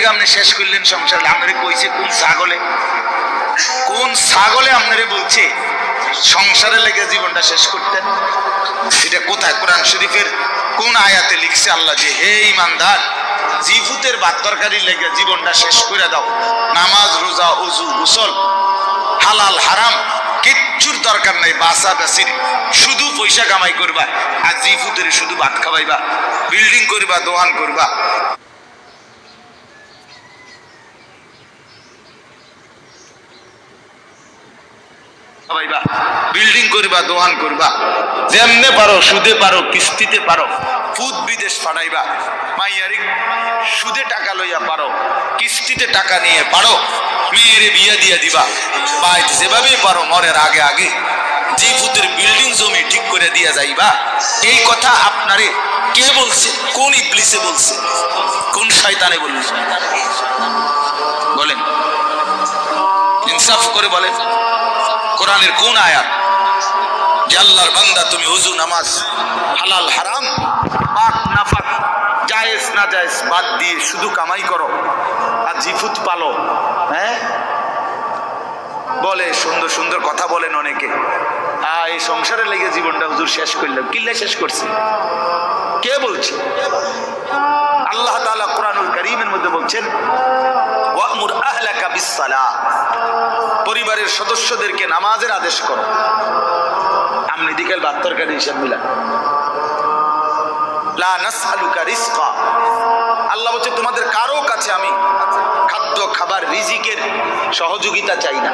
লেগে আপনি শেষ করলেন সংসার? আপনারে কইছে কোন ছাগলে আপনারে বলছে সংসারে লেগে জীবনটা শেষ করতেন? এটা কোথায় কোরআন শরীফের কোন আয়াতে লিখছে আল্লাহ যে হে ঈমানদার, জিফুতের ভাত তরকারি লেগে জীবনটা শেষ করে দাও, নামাজ রোজা ওযু গোসল হালাল হারাম কিচ্ছুর দরকার নাই, বাসা বাসির শুধু পয়সা কামাই করবা আর জিফুতের শুধু ভাত খাওয়াইবা, বিল্ডিং করবা, দোকান করবা, বিল্ডিং করবা, দোকান করবা, যেমনে পারো সুদে পারো, কিস্তিতে পারো, ফুদ বিদেশ পাঠাইবা, মাইয়ারি সুদে টাকা লইয়া পারো, কিস্তিতে টাকা নিয়ে পারো, মেয়েরে বিয়া দিয়া দিবা, বা যেভাবে পারো মরের আগে আগে জিফুতের বিল্ডিং জমি ঠিক করে দিয়া যাইবা। এই কথা আপনারে কে বলছে? কোন ইবলিসে বলছে? কোন শয়তানে বলছে? বলেন, ইনসাফ করে বলেন, কোরআনের কোন আয়াত যে আল্লাহর বান্দা তুমি ওযু নামাজ হালাল হারাম পাক নাফাক জায়েজ না জায়েজ বাদ দিয়ে শুধু কামাই করো আর জিফুত পালো? হ্যাঁ, বলে সুন্দর সুন্দর কথা বলেন অনেকে, এই সংসারে লেগে জীবনটা হুজুর শেষ করলাম। কিল্লা শেষ করছে? কে বলছে? আল্লাহ তাআলা কোরআনুল কারীমের মধ্যে বলছেন ওয়া'মুর আহলাকা বিস-সালাহ, পরিবারের সদস্যদেরকে নামাজের আদেশ করো। আপনি দিকেল ভাত তরকারি হিসাব মিলা, লা নাসআলুকা রিজকা, আল্লাহ বলছে তোমাদের কারো কাছে আমি খাদ্য খাবার রিজিকের সহযোগিতা চাই না।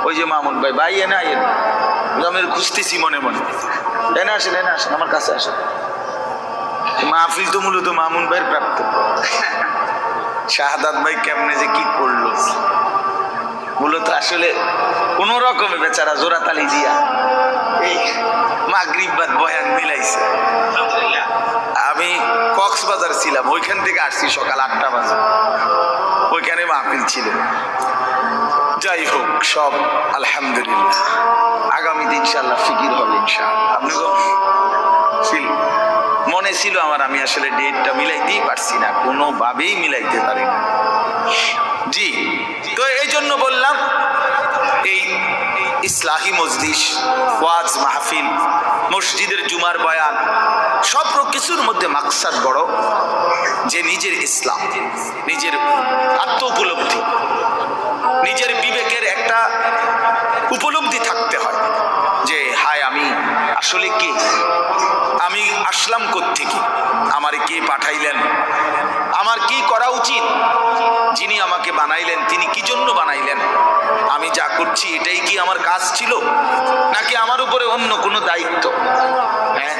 ওই যে মামুন ভাই এনে আইন জমের খুঁজতেছি মনে মনে, এনে আসেন আমার কাছে আসেন। মাহফিল তো মূলত মামুন ভাইয়ের প্রাপ্ত। শাহাদাত ভাই কেমনে যে কি করলো, মূলত আসলে কোন রকমে বেচারা জোড়াতালি দিয়া এই মাগরিব বাদ বয়ান মিলাইছে। আমি কক্সবাজার ছিলাম, ওইখান থেকে আসছি সকাল 8টা বাজে, ওইখানে মাহফিল ছিল। যাই হোক, সব আলহামদুলিল্লাহ, আগামী দিন ইনশাআল্লাহ ফিকির হবে ইনশাআল্লাহ। আপনাকে ফিল মনে ছিল আমার, আমি আসলে ডেটটা মিলাইতেই পারছি না, কোনোভাবেই মিলাইতে পারি না। জি, তো এই জন্য বললাম এই ইসলাহি মজলিস, ওয়াজ মাহফিল, মসজিদের জুমার বয়ান, সব কিছুর মধ্যে মাকসাদ বড় যে নিজের ইসলাম, নিজের আত্ম উপলব্ধি, নিজের বিবেকের একটা উপলব্ধি থাকতে হয় যে হায় আমি আসলে কে, আমি আসলাম কোত্থেকে, আমারে কে পাঠাইলেন, আমার কি করা উচিত, যিনি আমাকে বানাইলেন তিনি কি জন্য বানাইলেন, আমি যা করছি এটাই কি আমার কাজ ছিল নাকি আমার উপরে অন্য কোনো দায়িত্ব? হ্যাঁ,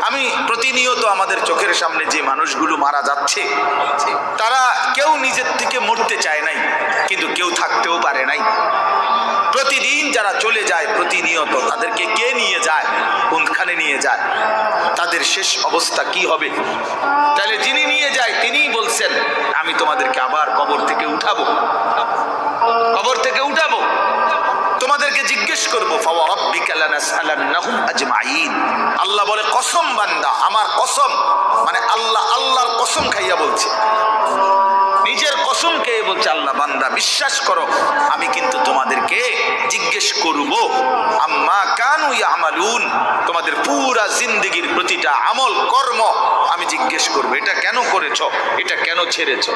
আমি প্রতিনিয়ত আমাদের চোখের সামনে যে মানুষগুলো মারা যাচ্ছে, তারা কেউ নিজের থেকে মরতে চায় নাই, কিন্তু কেউ থাকতেও পারে নাই। প্রতিদিন যারা চলে যায় প্রতিনিয়ত, তাদেরকে কে নিয়ে যায়, কোনখানে নিয়ে যায়, তাদের শেষ অবস্থা কি হবে? তাহলে যিনি নিয়ে যায় তিনিই বলছেন আমি তোমাদেরকে আবার কবর থেকে উঠাবো, কবর থেকে উঠাবো, তোমাদেরকে জিজ্ঞেস করবো। ফাওয়ারাব্বিকা লানাসআলান্নাহুম আজমাইন, আল্লাহ বলে কসম বান্দা, আমার কসম, মানে আল্লাহর কসম খাইয়া বলছে, নিজের কসম খেয়ে বলছে আল্লাহ, বান্দা বিশ্বাস করো আমি কিন্তু তোমাদেরকে জিজ্ঞেস করব আম্মা কানু ইয়ামালুন, তোমাদের পুরা জিন্দেগীর প্রতিটা আমল কর্ম আমি জিজ্ঞেস করব, এটা কেন করেছো, এটা কেন ছেড়েছো,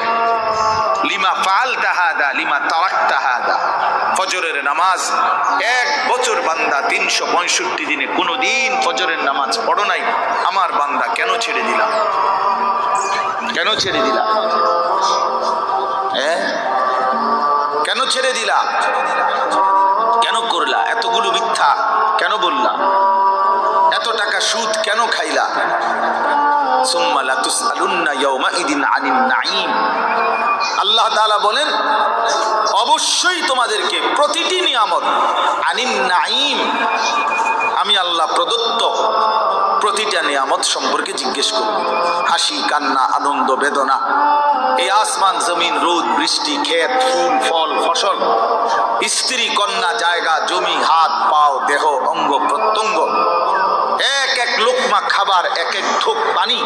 লিমা ফাআলতা হাদা লিমা তারাকতা হাদা। ফজরের নামাজ 1 বছর বান্দা 365 দিনে কোনোদিন ফজরের নামাজ পড়ো নাই, আমার বান্দা কেন ছেড়ে দিলা, কেন ছেড়ে দিলা? কেন ছেড়ে দিলা, কেন করলা, এতগুলো মিথ্যা কেন বললা, এত টাকা সুদ কেন খাইলা? সুম্মা লাতুসআলুন্না ইয়াওমাইদিন আনিন নাঈম, আল্লাহ তাআলা বলেন অবশ্যই তোমাদেরকে প্রতিটি নিয়ামত, আনিন নাঈম, আমি আল্লাহ প্রদত্ত প্রতিটা নিয়ামত সম্পর্কে জিজ্ঞেস করব। হাসি কান্না আনন্দ বেদনা, এই আসমান জমিন রোদ বৃষ্টি ক্ষেত ফুল ফল ফসল, স্ত্রী কন্যা জায়গা জমি হাত পাও দেহ অঙ্গ প্রত্যঙ্গ, এক এক লোকমা খাবার, এক এক ঢোক পানি,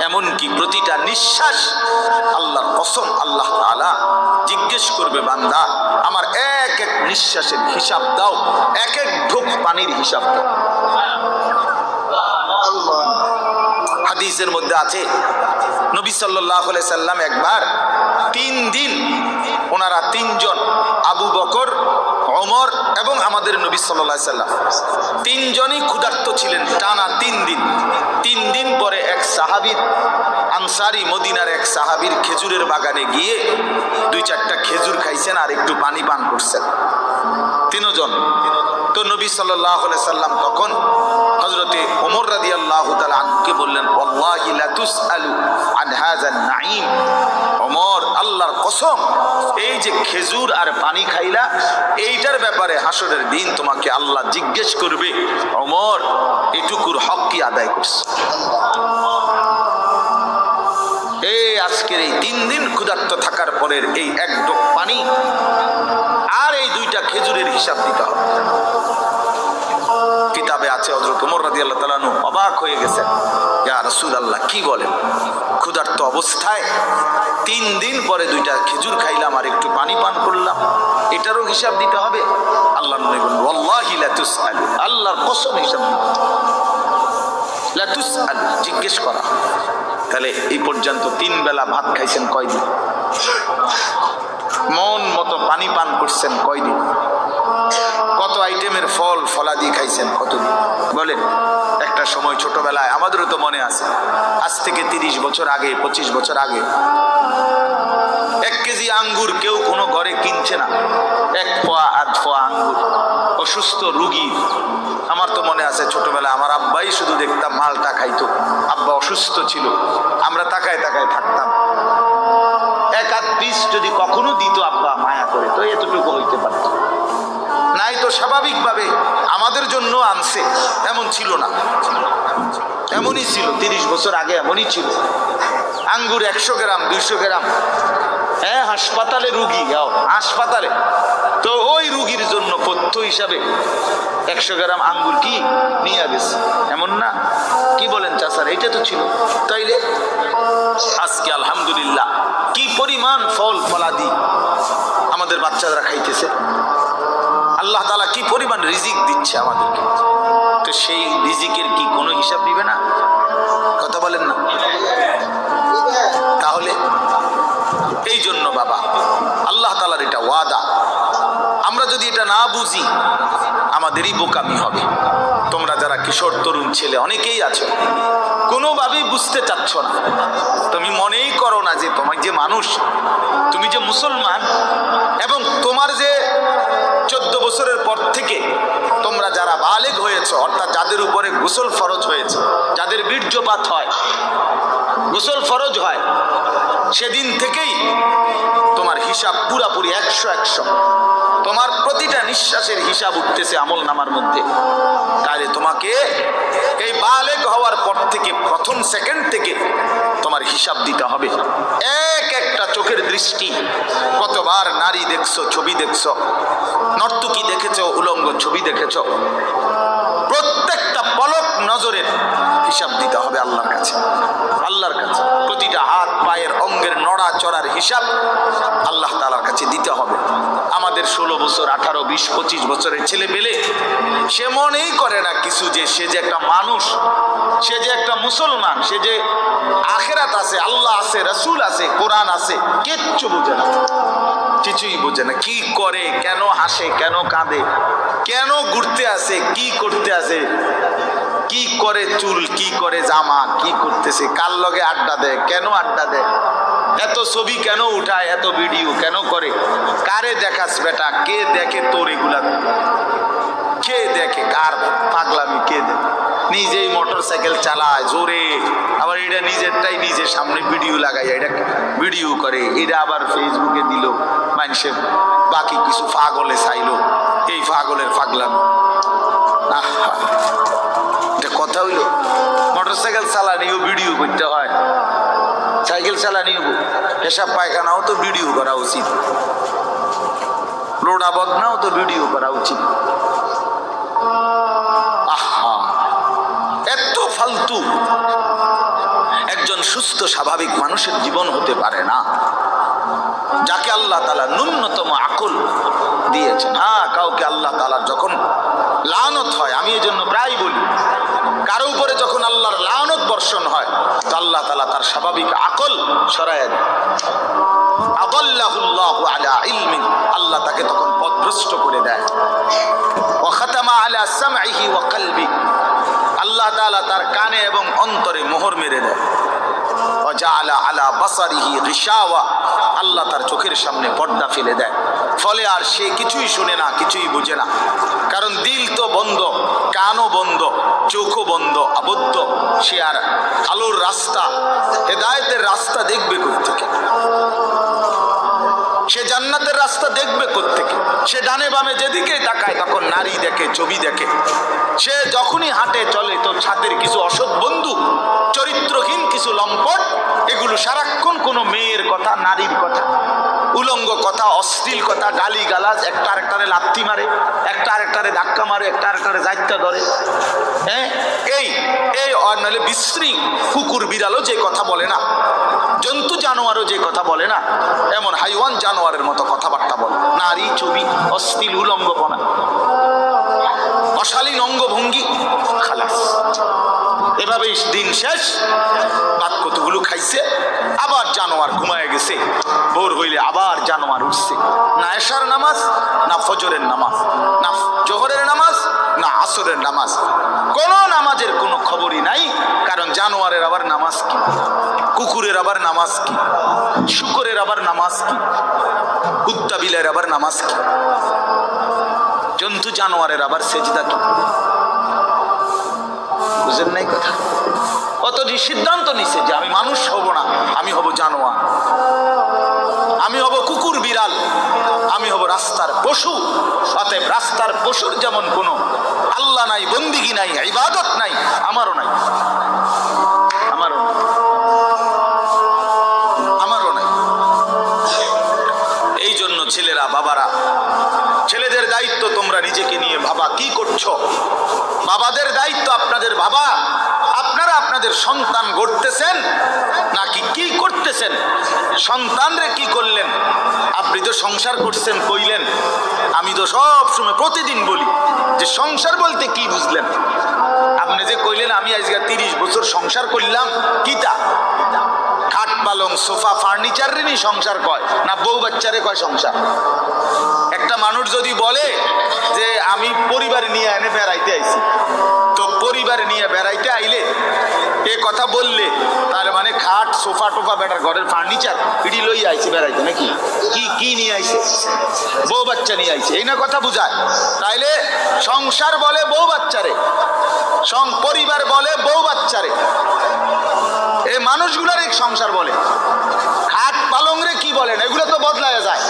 এমনকি প্রতিটা নিঃশ্বাস, আল্লাহর কসম আল্লাহ তাআলা জিজ্ঞেস করবে, বান্দা আমার এক এক নিঃশ্বাসের হিসাব দাও, এক এক ঢোক পানির হিসাব দাও। হাদিসের মধ্যে আছে নবী সাল্লাল্লাহু আলাইহি সাল্লাম একবার 3 দিন, ওনারা 3 জন, আবু বকর, ওমর এবং আমাদের নবী সাল্লাল্লাহু আলাইহি সাল্লাম 3 জনই ক্ষুধার্ত ছিলেন টানা 3 দিন। 3 দিন পরে এক সাহাবী, আনসারী, মদিনার এক সাহাবীর খেজুরের বাগানে গিয়ে 2-4টা খেজুর খাইছেন আর একটু পানি পান করছেন, 3 জন। তো নবী সাল্লাল্লাহু আলাইহি সাল্লাম তখন হযরতে ওমর রাদিয়াল্লাহু তাআলা আনহুকে বললেন, ওয়াল্লাহি লা তুসআলু আন হাযান নাঈম। ওমর, আল্লাহর কসম, এই যে খেজুর আর পানি খাইলা, এইটার ব্যাপারে হাসরের দিন তোমাকে আল্লাহ জিজ্ঞেস করবে, ওমর এটুকুর হক কি আদায় করছে? এই আজকের এই 3 দিন ক্ষুধার্ত থাকার পরের এই এক ঢোক পানি আর এই 2টা খেজুরের হিসাব দিতে হবে। কিতাবে আছে হযরত ওমর রাদিয়াল্লাহু তাআলা আনহু অবাক হয়ে গেছেন, ইয়া রাসূলুল্লাহ কি বলেন, ক্ষুধার্ত অবস্থায় 3 দিন পরে 2টা খেজুর খাইলাম আর একটু পানি পান করলাম, এটারও হিসাব দিতে হবে? আল্লাহর নবী বলেন, ওয়াল্লাহি লা তুসআলু, আল্লাহর কসম হিসাব লা তুসআলু, জিজ্ঞেস করা। তাহলে এই পর্যন্ত 3 বেলা ভাত খাইছেন কয়দিন? মন মতো পানি পান করছেন কয়দিন? কত আইটেমের ফল ফলাদি খাইছেন কতদিন? বলেন। একটা সময় ছোটবেলায় আমাদেরও তো মনে আছে, আজ থেকে 30 বছর আগে, 25 বছর আগে 1 কেজি আঙ্গুর কেউ কোনো ঘরে কিনছে না, 1 পোয়া 1/2 পোয়া আঙ্গুর অসুস্থ রুগী। আমার তো মনে আছে ছোটবেলায় আমার আব্বাই শুধু দেখতাম মালটা খাইতো, আব্বা অসুস্থ ছিল, আমরা তাকায় তাকায় থাকতাম। 1-8 পিস যদি কখনো দিত আব্বা মায়া করে, তো এতটুকু হইতে পারত, নাই তো স্বাভাবিকভাবে আমাদের জন্য আনছে, এমন ছিল না, এমনই ছিল 30 বছর আগে, এমনই ছিল। আঙ্গুর 100 গ্রাম 200 গ্রাম, হ্যাঁ হাসপাতালে রুগী, হাসপাতালে তো ওই রুগীর জন্য পথ্য হিসাবে 100 গ্রাম আঙ্গুর কি নিয়ে গেছে, এমন না? কি বলেন চাচার, এটা তো ছিল। তাইলে আজকে আলহামদুলিল্লাহ কি পরিমাণ ফল ফলাদি আমাদের বাচ্চারা খাইতেছে, আল্লাহ তাআলা কি পরিমাণ রিজিক দিচ্ছে আমাদেরকে, তো সেই রিজিকের কি কোনো হিসাব দিবে না? কথা বলেন না? তাহলে এই জন্য বাবা, আল্লাহ তাআলার এটা ওয়াদা, আমরা যদি এটা না বুঝি আমাদেরই বোকামি হবে। তোমরা যারা কিশোর তরুণ ছেলে অনেকেই আছো, কোনোভাবেই বুঝতে চাচ্ছ না, তুমি মনেই করো না যে তোমার যে মানুষ, তুমি যে মুসলমান, এবং তোমার যে 14 বছরের পর থেকে তোমরা যারা বালেগ হয়েছে, অর্থাৎ যাদের উপরে গোসল ফরজ হয়েছে, যাদের বীর্যপাত হয়, গোসল ফরজ হয়, সেদিন থেকেই তোমার হিসাব পুরাপুরি 100-100, তোমার প্রতিটা নিঃশ্বাসের হিসাব উঠতেছে আমল নামার মধ্যে। তাহলে তোমাকে এই বালেগ হওয়ার পর থেকে প্রথম সেকেন্ড থেকে তোমার হিসাব দিতে হবে। এক একটা চোখের দৃষ্টি, কতবার নারী দেখছো, ছবি দেখছো, নর্তকী দেখেছো, উলঙ্গ ছবি দেখেছো, প্রত্যেকটা পলক নজরের হিসাব দিতে হবে আল্লাহর কাছে। আল্লাহর কাছে প্রতিটা হাত পায়ের অঙ্গের নড়া চড়ার হিসাব আল্লাহ তাআলার কাছে দিতে হবে। আমাদের 16 বছর 18, 20, 25 বছরের ছেলে পেলে সে মনেই করে না কিছু, যে সে যে একটা মানুষ, সে যে একটা মুসলমান, সে যে আখিরাত আছে, আল্লাহ আছে, রাসূল আছে, কোরআন আছে, কিচ্ছু বুঝে না, কিছুই বোঝে না। কি করে, কেন হাসে, কেন কাঁদে, কেন ঘুরতে আসে, কি করতে আসে, কি করে চুল, কি করে জামা, কি করতেছে, কার লগে আড্ডা দেয়, কেন আড্ডা দেয়, এত ছবি কেন উঠায়, এত ভিডিও কেন করে, কারে দেখাস বেটা, কে দেখে তোর এগুলা, কে দেখে, কার পাগলামি কে দেখে, নিজেই মোটরসাইকেল চালায় জোরে, আবার এটা নিজেরটাই নিজের সামনে ভিডিও লাগাই, এটা ভিডিও করে, এটা আবার ফেসবুকে দিল, মানুষের বাকি কিছু পাগলে চাইলো, এই পাগলের পাগলামি। এটা কথা হইল? মোটরসাইকেল চালানিও ভিডিও করতে হয়, সাইকেল চালানিও, পেশাব পায়খানাও তো ভিডিও করা উচিত, লোডা বদনাও তো ভিডিও করা উচিত। মৃত্যু একজন সুস্থ স্বাভাবিক মানুষের জীবন হতে পারে না, যাকে আল্লাহ তাআলা ন্যূনতম আকল দিয়েছেন। হ্যাঁ, কাউকে আল্লাহ তাআলার যখন লানত হয়, আমি এই জন্য প্রায় বলি, কারো উপরে যখন আল্লাহর লানত বর্ষণ হয় তো আল্লাহ তাআলা তার স্বাভাবিক আকল সরায় দেয়। আদাল্লাহুল্লাহু আলা ইলমিন, আল্লাহ তাকে তখন পথভ্রষ্ট করে দেয়। ওয়া খাতামা আলা সামঈহি ওয়া কলবি, আল্লাহ তাআলা তার কানে এবং অন্তরে মোহর মেরে দেয়। ওয়া জাআলা আলা বাসারিহি গিশাওয়া, আল্লাহ তার চোখের সামনে পর্দা ফেলে দেয়। ফলে আর সে কিছুই শুনে না, কিছুই বুঝে না, কারণ দিল তো বন্ধ, কানও বন্ধ, চোখও বন্ধ, আবদ্ধ। সে আর আলোর রাস্তা, হেদায়েতের রাস্তা দেখবে কোথা থেকে? সে জান্নাতের রাস্তা দেখবে কোত্থেকে? সে ডানে বামে যেদিকে তাকায় তখন নারী দেখে, ছবি দেখে। সে যখনই হাঁটে চলে তো ছাদের কিছু অসৎ বন্ধু, চরিত্রহীন কিছু লম্পট, এগুলো সারাক্ষণ কোনো মেয়ের কথা, নারীর কথা, উলঙ্গ কথা, অশ্লীল কথা, গালি গালাজ, একটা আরেকটারে লাথি মারে, একটা আরেকটারে ধাক্কা মারে, একটা আরেকটারে যাইতে ধরে। হ্যাঁ, এই নাহলে বিশ্রী কুকুর বিড়ালও যে কথা বলে না, জন্তু জানোয়ারও যে কথা বলে না, এমন হাইওয়ান জানোয়ারের মতো কথাবার্তা বলে। নারী, ছবি, অশ্লীল উলঙ্গপনা, অশালীন অঙ্গভঙ্গি, খালাস। এভাবেই দিন শেষ। ভাত কতগুলো খাইছে, আবার জানোয়ার ঘুমায় গেছে। ভোর হইলে আবার জানোয়ার উঠছে। না এশার নামাজ, না ফজরের নামাজ, না জোহরের নামাজ, না আসরের নামাজ, কোন নামাজের কোনো খবরই নাই। কারণ জানোয়ারের আবার নামাজ কি, কুকুরের আবার নামাজ কি, শুকরের আবার নামাজ কি, কুত্তা বিলের আবার নামাজ কি, জন্তু জানোয়ারের আবার সেজদা কি? বুঝেন নাই কথা? অতটি সিদ্ধান্ত নিছে যে আমি মানুষ হব না, আমি হব জানোয়ার, আমি হব কুকুর বিড়াল, আমি হব রাস্তার পশু। অতএব রাস্তার পশুর যেমন কোনো আল্লাহ নাই, বন্দিগি নাই, ইবাদত নাই, আমারও নাই, আমারও নাই। এই জন্য ছেলেরা, বাবারা, ছেলেদের দায়িত্ব তোমরা নিজেকে নিয়ে ভাবা, কি করছো? বাবাদের দায়িত্ব আপনাদের ভাবা, আপনারা আপনাদের সন্তান গড়তেছেন নাকি কি করতেছেন? সন্তানরে কি করলেন? আপনি তো সংসার করছেন কইলেন। আমি তো সব সময় প্রতিদিন বলি যে সংসার বলতে কি বুঝলেন? আপনি যে কইলেন আমি আজকে 30 বছর সংসার করলাম, কিটা? খাট পালং সোফা ফার্নিচার রে সংসার কয় না বউ বাচ্চারে কয় সংসার? একটা মানুষ যদি বলে যে আমি পরিবার নিয়ে এনে বেড়াইতে আইছি, তো পরিবার নিয়ে বেড়াইতে আইলে এ কথা বললে তার মানে খাট সোফা টোফা বেটার ঘরের ফার্নিচার পিড়ি লই আইছে বেড়াইতে, নাকি? কি নিয়ে আইছে? বউ বাচ্চা নিয়ে আইছে, এই না কথা বুঝায়। তাইলে সংসার বলে বউ বাচ্চারে, পরিবার বলে বউ বাচ্চারে, এই মানুষগুলার এক সংসার বলে। খাট পালং রে কি বলেন? এগুলো তো বদলায় যায়।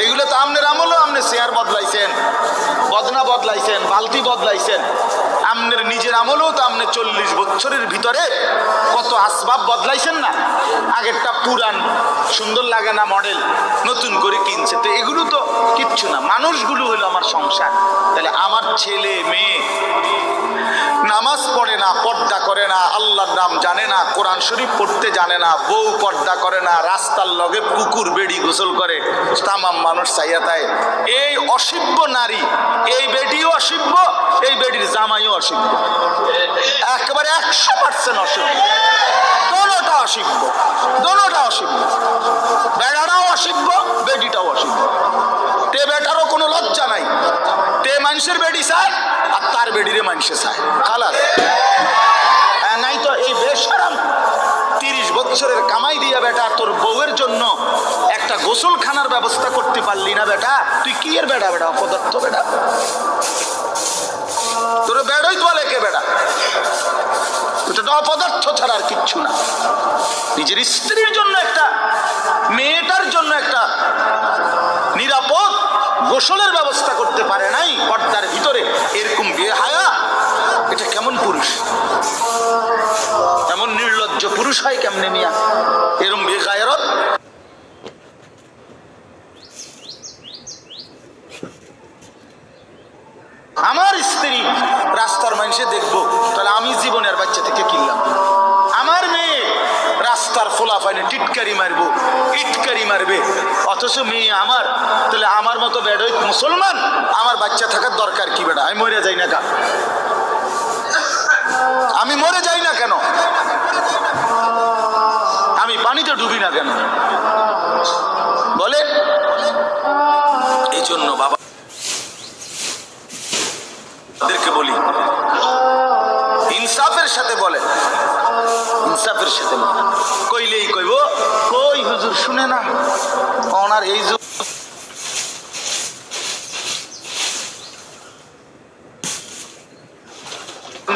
এগুলো তো আপনার আমলেও আপনি চেয়ার বদলাইছেন, বদনা বদলাইছেন, বালতি বদলাইছেন। আপনার নিজের আমলেও তো আপনি 40 বছরের ভিতরে কত আসবাব বদলাইছেন না? আগেরটা পুরান, সুন্দর লাগে না মডেল, নতুন করে কিনছে। তো এগুলো তো কিচ্ছু না, মানুষগুলো হলো আমার সংসার। তাহলে আমার ছেলে মেয়ে নামাজ পড়ে না, পর্দা করে না, আল্লাহর নাম জানে না, কোরআন শরীফ পড়তে জানে না, বউ পর্দা করে না, রাস্তার লগে কুকুর বেড়ি গোসল করে, তামাম মানুষ চাইয়া তাই। এই অসিব্য নারী, এই বেডিও অসিব্য, এই বেডির জামাইও অসিব্য, একেবারে 100% অসিব্য। দোনোটা অসিব্য, দোনোটা অসিব্য। বেড়াটাও অসিব্য, বেডিটাও অসিব্য। তে বেটারও কোনো লজ্জা নাই, তে মানুষের বেডি চায় আর তার বেডিরে মানুষে চায়, খালাস। নাই তো এই বেশরম 30 বছরের কামাই দিয়া বেটা তোর বউয়ের জন্য একটা গোসলখানার ব্যবস্থা করতে পারলি না বেটা, তুই কি এর বেটা? বেটা অপদার্থ বেটা, তোর বেড়ই বলে কে বেটা? এটা অপদার্থ ছাড়া আর কিচ্ছু না। নিজের স্ত্রীর জন্য একটা, মেয়েটার জন্য একটা নিরাপদ গোসলের ব্যবস্থা করতে পারে নাই পর্দার ভিতরে, এরকম বেহায়া, এটা কেমন পুরুষ? এমন নির্লজ্জ পুরুষ হয় কেমনে মিয়া? এরকম বেগায়রত। আমার স্ত্রী রাস্তার মানুষে দেখবো, তাহলে আমি জীবনের বাচ্চা থেকে কিনলাম। আমার মেয়ে রাস্তার ফোলা ফাইনে টিটকারি মারবো, ইটকারি মারবে, অথচ মেয়ে আমার, তাহলে আমার মতো বেডই মুসলমান আমার বাচ্চা থাকার দরকার কি? বেটা আমি মরে যাই না কেন? আমি মরে যাই না কেন? আমি পানিতে ডুবি না কেন? বলে এই জন্য বাবা কে বলি ইনসাফের সাথে বলে, ইনসাফের সাথে কইলেই কইব কই হুজুর শুনে না, ওনার এই যুগ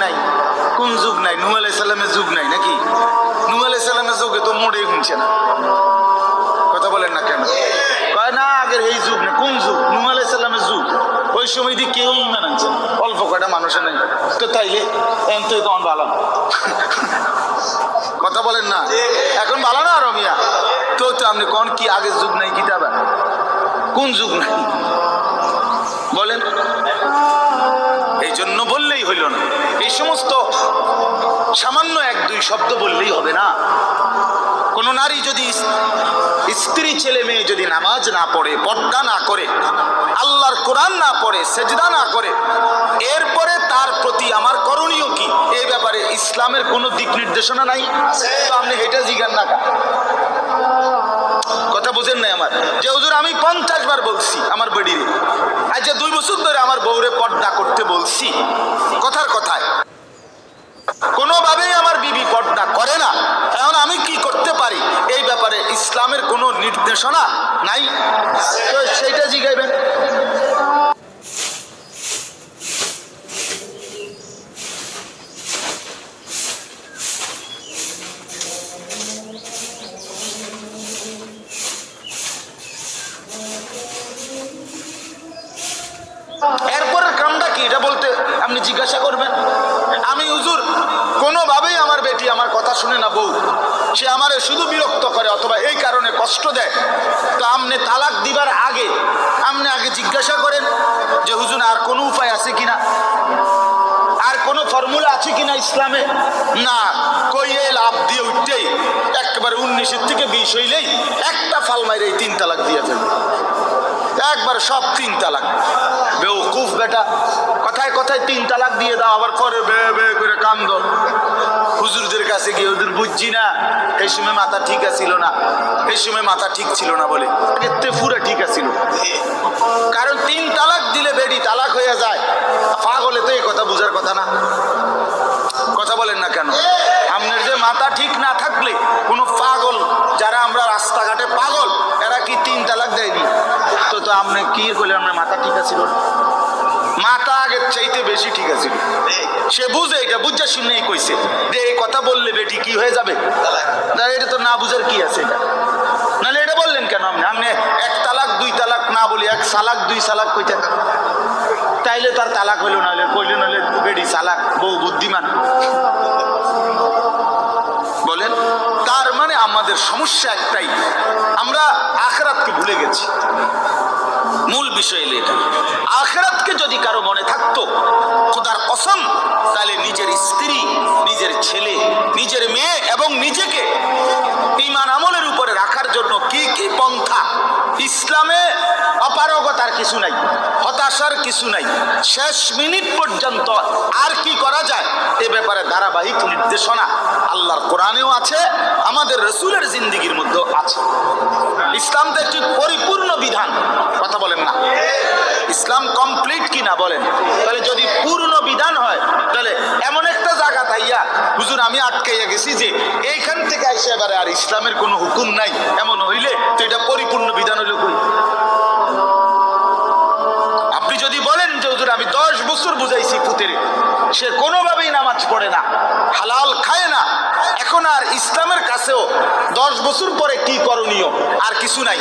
নাই, কোন যুগ নাই? নূহ আলাইহিস সালামের যুগ নাই নাকি? নূহ আলাইহিস সালামের যুগে তো মোড়েই শুনছে না, কথা বলেন না কেন? কয় না আগের এই যুগ না। কোন যুগ? নূহ আলাইহিস সালামের যুগ। ওই সময় দিয়ে কেউ ইমান আনছে, অল্প কয়টা মানুষের নেই তো, তাইলে এখন তো তখন ভালো, কথা বলেন না? এখন ভালো না আরো মিয়া তো আপনি কোন কি আগের যুগ নাই? কিতাব কোন যুগ নাই বলেন? এই জন্য বললেই হইল না, এই সমস্ত সামান্য এক দুই শব্দ বললেই হবে না। কোন নারী যদি স্ত্রী ছেলে মেয়ে যদি নামাজ না পড়ে, পর্দা না করে, আল্লাহর কোরআন না পড়ে, সেজদা না করে, এরপরে তার প্রতি আমার করণীয় কি, এই ব্যাপারে ইসলামের কোনো দিক নির্দেশনা নাই। তো আপনি এটা জিজ্ঞান না, কথা বুঝেন নাই আমার? যে হুজুর আমি 50 বার বলছি আমার বেডিরে, আজ যে 2 বছর ধরে আমার বউরে পর্দা করতে বলছি, কথার কথায় কোনোভাবেই আমার বিবি পর্দা করে না, এখন আমি কি করতে পারি? এই ব্যাপারে ইসলামের কোনো নির্দেশনা নাই, তো সেইটা জিগাইবেন। এরপরের কামটা কি এটা বলতে আপনি জিজ্ঞাসা করবেন। আমি হুজুর কোনোভাবেই আমার বেটি আমার কথা শুনে না, বউ সে আমারে শুধু বিরক্ত করে অথবা এই কারণে কষ্ট দেয়, তো আপনি তালাক দিবার আগে আপনি আগে জিজ্ঞাসা করেন যে হুজুর আর কোনো উপায় আছে কিনা, আর কোনো ফর্মুলা আছে কিনা ইসলামে? না কইয়ে লাভ দিয়ে উঠতেই একেবারে 19 থেকে 20 হইলেই একটা ফাল মাইরে 3 তালাক দিয়ে ফেলবে, একবার সব 3 তালাক। বেউকুফ বেটা, কথায় কথায় 3 তালাক দিয়ে দাও, আবার করে বে বে করে কান্দ। হুজুরদের কাছে গিয়ে হুজুর বুঝছি না, এই সময় মাথা ঠিক আছিল না, এই সময় মাথা ঠিক ছিল না বলে, এতে পুরো ঠিক আছিল। কারণ 3 তালাক দিলে বেডি তালাক হয়ে যায়, পাগলে তো এই কথা বুঝার কথা না, কথা বলেন না কেন? আপনার যে মাথা ঠিক না থাকলে কোনো পাগল, যারা আমরা রাস্তাঘাটে পাগল, এরা কি 3 তালাক দেয়নি? তো তো আপনি কি করলেন? আপনার মাথা ঠিক আছিল, মাথা আগের চাইতে বেশি ঠিক আছিল। সে বুঝে, এটা বুঝা শুনেই কইছে যে এই কথা বললে বেটি কি হয়ে যাবে, এটা তো না বুঝার কি আছে এটা? নাহলে এটা বললেন কেন আপনি? আপনি 1 তালাক 2 তালাক না বলি 1 সালাক 2 সালাক কইতেন, তাইলে তার তালাক হইল, নাহলে কইলে নাহলে বেডি সালাক, বউ বুদ্ধিমান বলেন। তার মানে আমাদের সমস্যা একটাই, আমরা আখিরাতকে ভুলে গেছি। মূল বিষয় এলে এটা, আখিরাতকে যদি কারো মনে থাকতো খোদার কসম, তাহলে নিজের স্ত্রী, নিজের ছেলে, নিজের মেয়ে এবং নিজেকে ঈমান আমলের উপরে রাখার জন্য কি কি পন্থা, ইসলামে অপারগতার কিছু নাই, হতাশার কিছু নাই, শেষ মিনিট পর্যন্ত আর কি করা যায় এ ব্যাপারে ধারাবাহিক নির্দেশনা আল্লাহর কোরআনেও আছে, আমাদের রাসূলের জিন্দেগির মধ্যেও আছে। ইসলাম তো একটি পরিপূর্ণ বিধান, কথা বলেন না? ইসলাম কমপ্লিট কিনা বলেন? তাহলে যদি পূর্ণ বিধান হয়, তাহলে এমন একটা জায়গা তাইয়া হুজুর আমি আটকাইয়া গেছি যে এইখান থেকে আইসা এবারে আর ইসলামের কোনো হুকুম নাই, এমন হইলে তো এটা পরিপূর্ণ বিধান হইল কই? আপনি যদি বলেন যে হুজুর আমি 10 বছর বুঝাইছি পুতেরে, সে কোনোভাবেই নামাজ পড়ে না, হালাল খায় না, এখন আর ইসলামের কাছেও 10 বছর পরে কি করণীয় আর কিছু নাই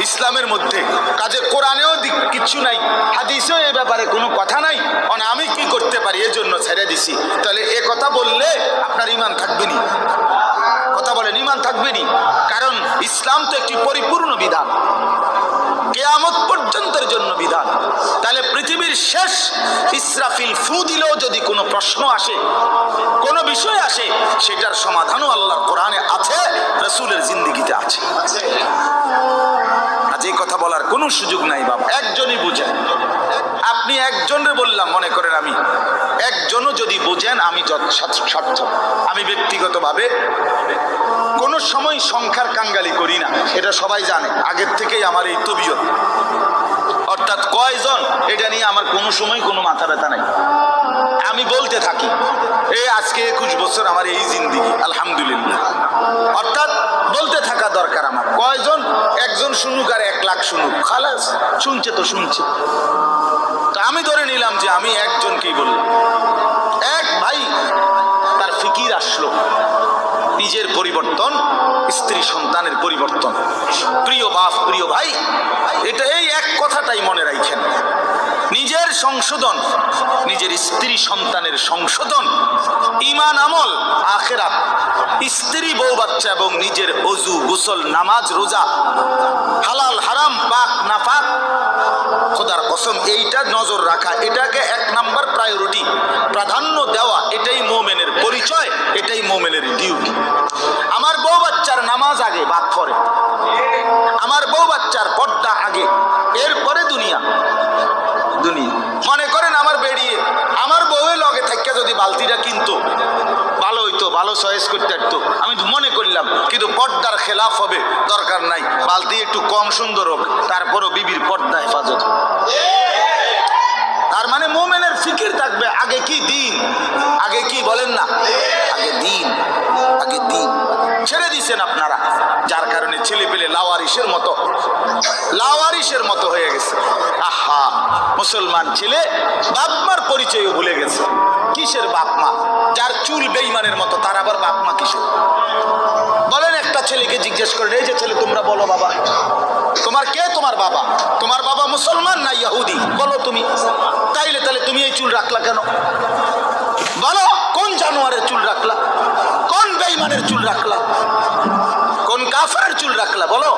ইসলামের মধ্যে, কাজে কোরআনেও কিচ্ছু নাই, হাদিসেও এই ব্যাপারে কোনো কথা নাই, মানে আমি কি করতে পারি এই জন্য ছেড়ে দিছি, তাহলে এ কথা বললে আপনার ঈমান থাকবে নি? কথা বলেন, ঈমান থাকবে নি? কারণ ইসলাম তো একটি পরিপূর্ণ বিধান। কিয়ামত পর্যন্তের জন্য বিধান। তাহলে পৃথিবীর শেষ ইসরাফিল ফু দিলেও যদি কোনো প্রশ্ন আসে, কোনো বিষয় আসে, সেটার সমাধানও আল্লাহর কোরআনে আছে, রাসূলের জিন্দেগিতে আছে। আজ এই কথা বলার কোনো সুযোগ নাই বাবা, একজনই বুঝেন। আপনি একজনের বললাম, মনে করেন আমি একজনও যদি বুঝেন আমি সার্থক। আমি ব্যক্তিগতভাবে কোনো সময় সংখ্যার কাঙ্গালি করি না, এটা সবাই জানে, আগের থেকেই আমার এই তবিয়ত। অর্থাৎ কয়জন এটা নিয়ে আমার কোনো সময় কোনো মাথা ব্যথা নাই। আমি বলতে থাকি এই আজকে 21 বছর আমার এই জিন্দেগি, আলহামদুলিল্লাহ। অর্থাৎ বলতে থাকা দরকার আমার। কয়জন, একজন শুনুক আর 1 লাখ শুনুক, খালাস, শুনছে তো শুনছে। তো আমি ধরে নিলাম যে আমি একজনকেই বললাম। এক ভাই তার ফিকির আসলো নিজের পরিবর্তন, স্ত্রী সন্তানের পরিবর্তন। প্রিয় বাপ, প্রিয় ভাই, এটা এই এক কথাটাই মনে রাখেন, নিজের সংশোধন, নিজের স্ত্রী সন্তানের সংশোধন, ঈমান আমল, আখিরাত, স্ত্রী বউ বাচ্চা এবং নিজের ওযু গোসল নামাজ রোজা, হালাল হারাম পাক নাপাক, খোদার কসম এইটা নজর রাখা, এটাকে 1 নাম্বার প্রায়োরিটি, প্রাধান্য দেওয়া, এটাই মুমিনের পরিচয়, এটাই মুমিনের ডিউটি। আমার বউ বাচ্চার নামাজ আগে, বাদ পরে। আমার বউ বাচ্চার পর্দা আগে, এরপরে দুনিয়া। মনে করেন আমার বেরিয়ে আমার বউয়ের লগে থেকে যদি বালতিটা কিনতো ভালো হইতো, ভালো চয়েস করতে পারতো, আমি মনে করলাম, কিন্তু পর্দার খেলাফ হবে, দরকার নাই, বালতি একটু কম সুন্দর হোক, তারপরও বিবির পর্দা হেফাজত। তার মানে মুমিনের ফিকির থাকবে আগে কি দিন, আগে কি বলেন না, আগে দিন, আগে দিন। ছেড়ে দিছেন আপনারা, যার কারণে ছেলে পেলে লাওয়ারিসের মতো হয়ে গেছে। আহা, মুসলমান ছেলে বাপমার পরিচয়ও ভুলে গেছে। কিসের বাপমা? যার চুল বেঈমানের মতো, তার আবার বাপমা কিসের? বলেন, একটা ছেলেকে জিজ্ঞেস করেন, এই যে ছেলে তোমরা বলো বাবা, তোমার কে তোমার বাবা? তোমার বাবা মুসলমান না ইহুদি? বলো তুমি। তাইলে তুমি এই চুল রাখলা কেন? বলো, কোন জানোয়ারের চুল রাখলা? কোন বেঈমানের চুল রাখলা? কোন কাফেরের চুল রাখলা? বলো,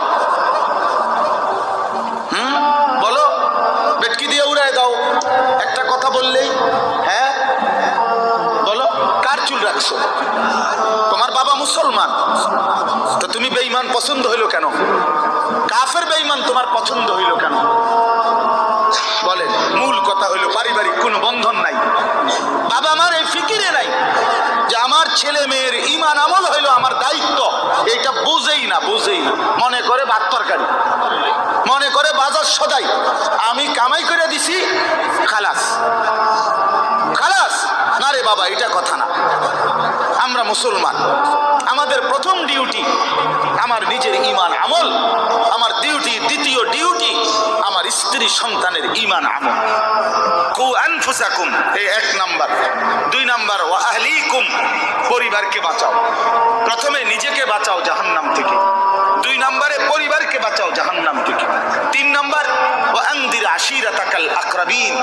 বলো, বেটকি দিয়ে উড়ায় দাও একটা কথা বললেই। হ্যাঁ, বলো, কার চুল রাখছো? তোমার বাবা মুসলমান, তো তুমি বেঈমান পছন্দ হইল কেন? কাফের বেঈমান তোমার পছন্দ হইল কেন? বলেন। মূল কথা হইল পারিবারিক কোনো বন্ধন নাই, বাবা আমার এই ফিকিরে নাই যে আমার ছেলে মেয়ের ঈমান আমল হইল আমার দায়িত্ব। এইটা বুঝেই না, মনে করে ভাত তরকারি, মনে করে বাজার সদাই, আমি কামাই করে দিছি, খালাস খালাস। না রে বাবা, এটা কথা না। আমরা মুসলমান, আমাদের প্রথম ডিউটি আমার নিজের ঈমান আমল, আমার ডিউটি, দ্বিতীয় ডিউটি আমার স্ত্রী সন্তানের ঈমান আমল। কু আনফুসাকুম, এই 1 নাম্বার। 2 নাম্বার, ওয়া আহলিকুম, পরিবারকে বাঁচাও। প্রথমে নিজেকে বাঁচাও জাহান্নাম থেকে, 2 নম্বরে পরিবারকে বাঁচাও জাহান্নাম থেকে, 3 নম্বর ওয়া আনদির আশিরাতাকাল আকরাবিন,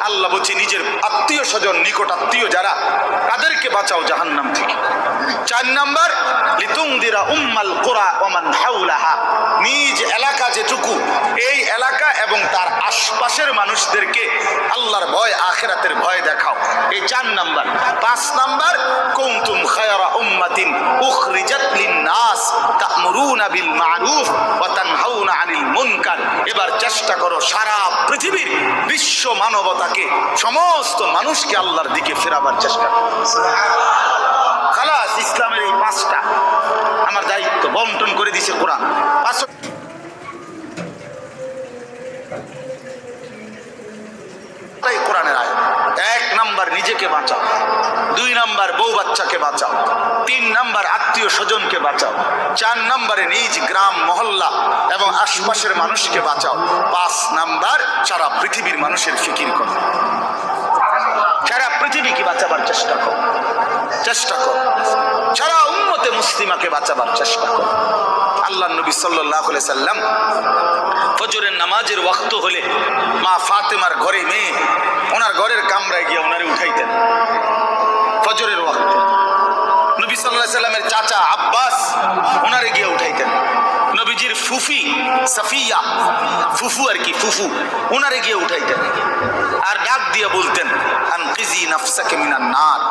আল্লাহ বলছে নিজের আত্মীয় স্বজন, নিকট আত্মীয় যারা, তাদেরকে বাঁচাও জাহান্নাম থেকে। 4 নম্বর লিতুনদিরা উম্মাল কুরা ওয়া মান হাওলাহা, নিজ এলাকা যেটুকু, এই এলাকা এবং তার আশপাশের মানুষদেরকে আল্লাহর ভয়, আখিরাতের ভয় দেখাও, এই 4 নম্বর। 5 নম্বর কুনতুম খায়রা উম্মাতিন উখরিজাত লিন-নাস তা'মুরুনা বিল মা'রুফ ওয়া তানহাউনা আনিল মুনকার। এবার চেষ্টা করো সারা পৃথিবীর বিশ্ব মানবতাকে, সমস্ত মানুষকে আল্লাহর দিকে ফেরাবার চেষ্টা করো। খালাস, ইসলামের এই 5টা আমার দায়িত্ব, বন্টন করে দিয়েছে কোরআন। 5 কোরআনের আয়াত। 1 নাম্বার নিজেকে বাঁচাও, 2 নাম্বার বউ বাচ্চাকে বাঁচাও, 3 নাম্বার আত্মীয় স্বজনকে বাঁচাও, 4 নাম্বারে নিজ গ্রাম মহল্লা এবং আশপাশের মানুষকে বাঁচাও, 5 নাম্বার সারা পৃথিবীর মানুষের ফিকির করো, সারা পৃথিবীকে বাঁচাবার চেষ্টা করো, সারা উম্মতে মুসলিমাকে বাঁচাবার চেষ্টা করো। আল্লাহ নবী সাল্লাল্লাহু আলাইহি সাল্লাম ফজরের নামাজের ওয়াক্ত হলে মা ফাতেমার ঘরে মেয়ে, ওনার ঘরের কামরায় গিয়ে ওনারে উঠাইতেন ফজরের ওয়াক্তে। নবী সাল্লাল্লাহু আলাইহি সাল্লামের চাচা আব্বাস ওনারে গিয়ে উঠাইতেন। নবীজির ফুফি সাফিয়া, ফুফু আর কি, ফুফু ওনারে গিয়ে উঠাইতেন আর ডাক দিয়ে বলতেন আনকিজি নাফসাকে মিনান নার,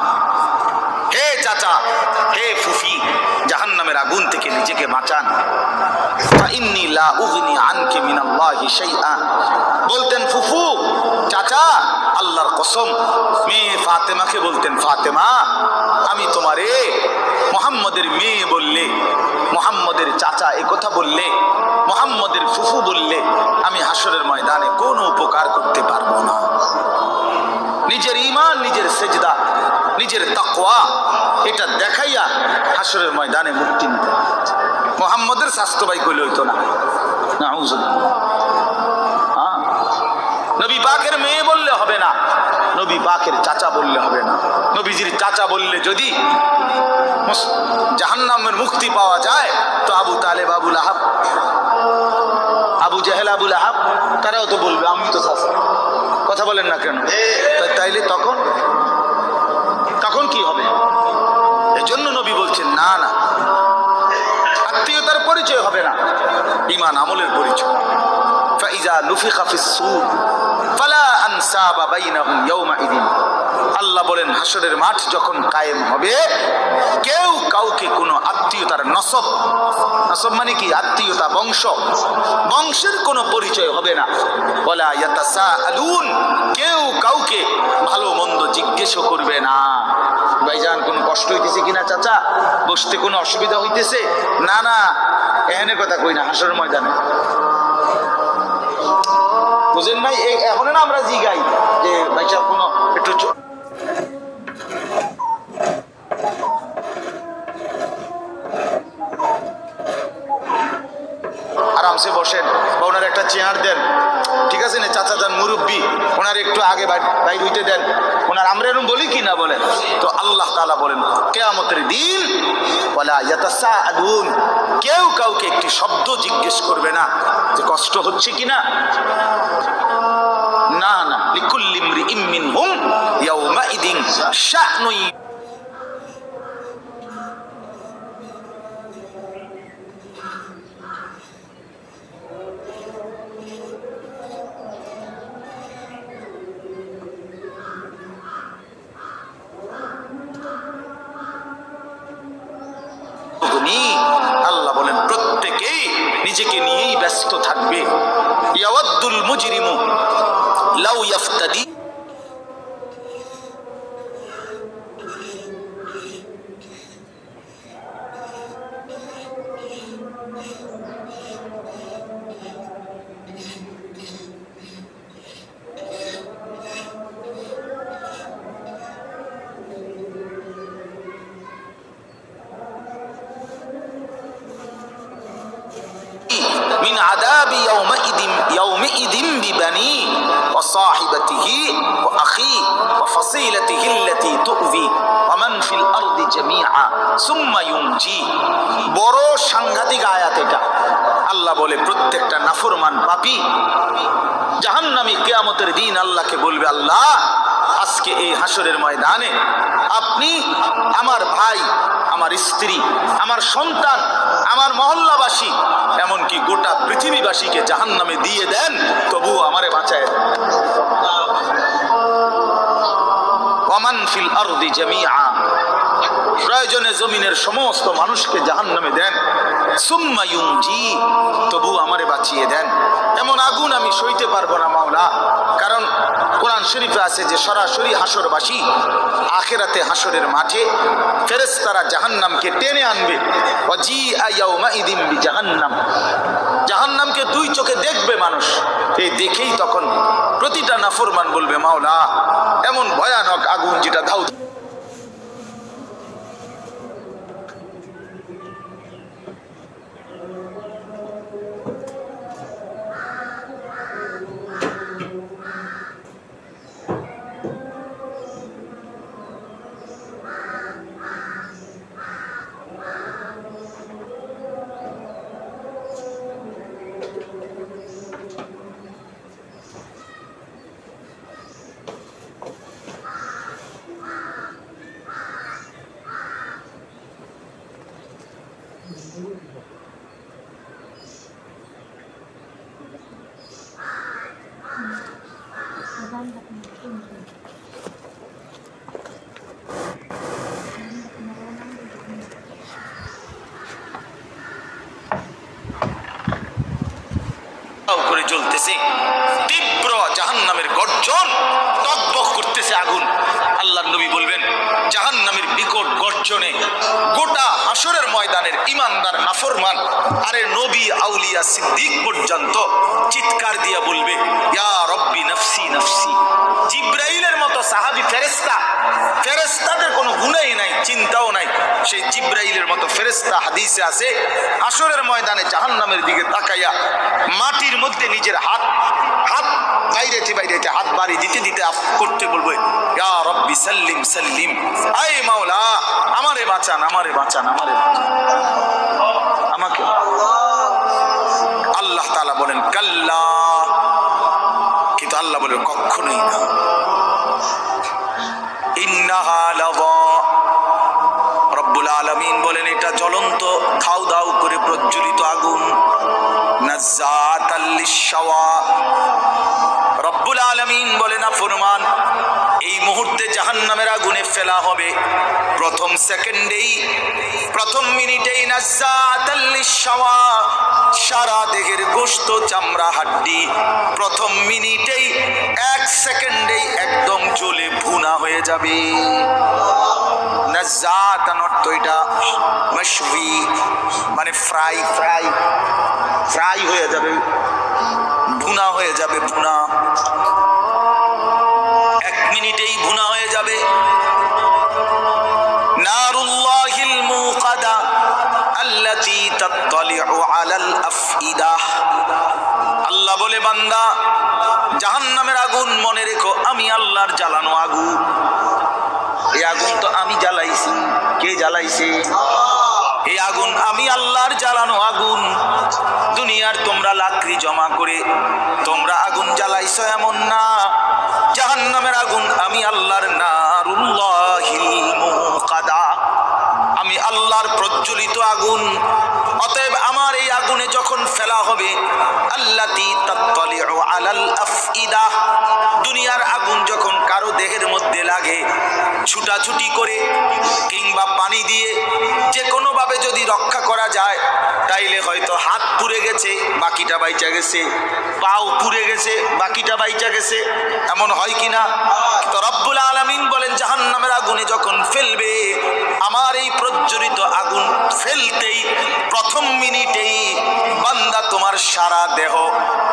হে চাচা, হে ফুফি, জাহান্নামের আগুন থেকে নিজেকে বাঁচান। ফাইন্নী লা উগনি আনকি মিনাল্লাহি শাইআ, বলতেন ফুফু, চাচা, আল্লাহর কসম, মেয়ে ফাতেমাকে বলতেন, ফাতেমা, আমি তোমারে মুহাম্মদের মেয়ে বললে, মুহাম্মদের চাচা এ কথা বললে, মুহাম্মদের ফুফু বললে আমি হাসরের ময়দানে কোনো উপকার করতে পারবো না। নিজের ঈমান, নিজের সেজদা, নিজের তাকওয়া এটা দেখাইয়া হাসরের ময়দানে মুক্তি নিতে। মুহাম্মদের স্বাস্থ্য ভাই কইলে হইতো না, নাউজুবিল্লাহ। নবী পাকের মেয়ে বললে হবে না, নবী পাকের চাচা বললে হবে না। নবীজির চাচা বললে যদি জাহান্নামের মুক্তি পাওয়া যায়, তো আবু তালেব, আবু লাহাব, আবু জাহেল, আবু লাহাব তারাও তো বলবে আমি তো চাচা। কথা বলেন না কেন? তাইলে তখন কি হবে? এজন্য নবী বলছেন না না, আত্মীয়তার পরিচয় হবে না, ঈমান আমলের পরিচয়। ফাইজা নুফিখা ফিস-সূর ফালা আনসাবা বাইনাহুম ইয়াওমাইদিন, আল্লাহ বলেন হাসরের মাঠ যখন কায়েম হবে, কেউ কাউকে কোনো আত্মীয়তার নসব মানে কি? আত্মীয়তা, বংশের কোনো পরিচয় হবে না। ওয়ালা ইয়াতাসাআলুন, কেউ কাউকে ভালো মন্দ জিজ্ঞেসও করবে না। ভাইজান কোনো কষ্ট হইতেছে কিনা চাচা, বসতে কোনো অসুবিধা হইতেছে? না না, এখানে কথা কই না, হাসরের ময়দানে। বুঝেন নাই? এখন না আমরা জিগাই যে ভাই সাহেব কোনো একটু আরামসে বসেন বা ওনার একটা চেয়ার দেন, ঠিক আছে না? চাচা যান মুরব্বী, ওনার একটু আগে বাইর হইতে দেন ওনার। আমরা এরকম বলি কি না বলেন? তো আল্লাহ তাআলা বলেন কিয়ামতের দিন ওয়ালা ইয়াতাসাআলুন, কেউ কাউকে একটি শব্দ জিজ্ঞেস করবে না যে কষ্ট হচ্ছে কিনা। না না, লিকুল্লি ইমরিইম মিনহুম ইয়াওমাইদিন শা'নুন, আল্লাহ বলেন প্রত্যেকেই নিজেকে নিয়েই ব্যস্ত থাকবে। ইয়াওয়াদ্দুল মুজরিমু লাউ ইয়াফতাদি, মিন আযাবি ইয়াউমিইদিন বিবানি ওয়া সাহিবাতিহি ওয়া আখি ওয়া ফাসিলাতিহি আল্লাতী তু'যি ওয়া মান ফিল আরদি জামিআ সুম্মা ইউনজি। বড় সাংঘাতিক আয়াত এটা। আল্লাহ বলে প্রত্যেকটা নাফরমান পাপী জাহান্নামী কিয়ামতের দিন আল্লাহকে বলবে, আল্লাহ আজকে এই হাসরের ময়দানে আপনি আমার ভাই, আমার স্ত্রী, আমার সন্তান, আমার মহল্লাবাসী, এমনকি গোটা পৃথিবীবাসীকে জাহান্নামে দিয়ে দেন, তবুও আমারে বাঁচায় দেন। ওয়ামান ফিল আরদি জামিআ, প্রয়োজনে জমিনের সমস্ত মানুষকে জাহান্নামে দেন, সুম্মা ইউনজি, তবু আমারে বাঁচিয়ে দেন। এমন আগুন আমি সইতে পারবো না মাওলা। কারণ কোরআন শরীফে আছে যে সরাসরি হাসরবাসী আখিরাতে হাসরের মাঠে ফেরেশতারা জাহান্নামকে টেনে আনবে। ওয়াজিআ ইয়াউমাইদিন বিজাহান্নাম, জাহান্নামকে দুই চোখে দেখবে মানুষ। এই দেখেই তখন প্রতিটা নাফরমান বলবে, মাওলা এমন ভয়ানক আগুন যেটা ধাউ জ্বলতেছে, তীব্র জাহান্নামের গর্জন, টকবক করতেছে আগুন। আল্লাহর নবী বলবেন জাহান্নামের বিকট গর্জনে গোটা হাসরের ময়দানের ইমানদার নাফরমান আরে নবী আউলিয়া সিদ্দিক পর্যন্ত চিৎকার দিয়া বলবে ইয়া রব্বি নফসি নফসি। জিব্রাইলের মতো সাহাবী ফেরেশতা, ফেরেশতাদের কোনো গুনাহই নাই, চিন্তাও নাই, সেই জিব্রাইলের মতো ফেরেশতা হাদিসে আছে হাসরের ময়দানে জাহান্নামের দিকে তাকাইয়া মাটির মধ্যে নিজের হাত বাইরেতে হাত বাড়ি দিতে দিতে করতে বলবে ইয়া রব্বি সাল্লিম সাল্লিম, আয় মাওলা আমারে বাঁচান আমারে বাঁচান আমারে আমাকে। আল্লাহ তাআলা বলেন কাল্লা, কিন্তু আল্লাহ বলেন কখনোই না। ইন্নাহা লাযা, রব্বুল আলামিন বলেন এটা জ্বলন্ত খাও দাও করে প্রজ্বলিত আগুন। নাযাতাল লিশওয়া, রব্বুল আলামিন বলেন নাফরমান এই মুহূর্তে জাহান্নামের আগুনে ফেলা হবে, প্রথম সেকেন্ডেই প্রথম মিনিটেই নাযাতাল লিশওয়া, সারা দেহের গোশত চামড়া হাড্ডি প্রথম মিনিটেই এক সেকেন্ডেই একদম জ্বলে ভুনা হয়ে যাবে। নাযাতান অর্থ এটা মাশবি মানে ফ্রাই ফ্রাই ফ্রাই হয়ে যাবে, ভুনা হয়ে যাবে, ভুনা এক মিনিটেই ভুনা হয়ে যাবে। নারুল্লাহিল মুকাদা আল্লাতী তাত্তালিউ আলাল আফইদা, আল্লাহ বলে বান্দা জাহান্নামের আগুন মনে রেখো আমি আল্লাহর জ্বালানো আগুন। এই আগুন তো আমি জ্বালাইছি, কে জ্বালাইছে? এই আগুন আমি আল্লাহর জ্বালানো আগুন। দুনিয়ার তোমরা লাকড়ি জমা করে তোমরা আগুন জ্বালাইছো এমন না, জাহান্নামের আগুন আমি আল্লাহর নারুল্লাহিল মুকাদা, আমি আল্লাহর প্রজ্বলিত আগুন। অতএব আমার এই আগুনে যখন ফেলা হবে আল্লাতী তাত্তালিউ আলাল আফইদা, দুনিয়ার আগুন যখন কারো দেহের মধ্যে লাগে ছুটাছুটি করে কিংবা পানি দিয়ে যে কোনো ভাবে যদি রক্ষা করা যায় তাইলে হয়তো হাত পুড়ে গেছে বাকিটা বাইচা গেছে, পাও পুড়ে গেছে বাকিটা বাইচা গেছে, এমন হয় কিনা? তো রব্বুল আলামিন বলেন জাহান্নামের আগুনে যখন ফেলবে আমার এই প্রজ্বলিত আগুন ফেলতেই প্রথম মিনিটেই বান্দা তোমার সারা দেহ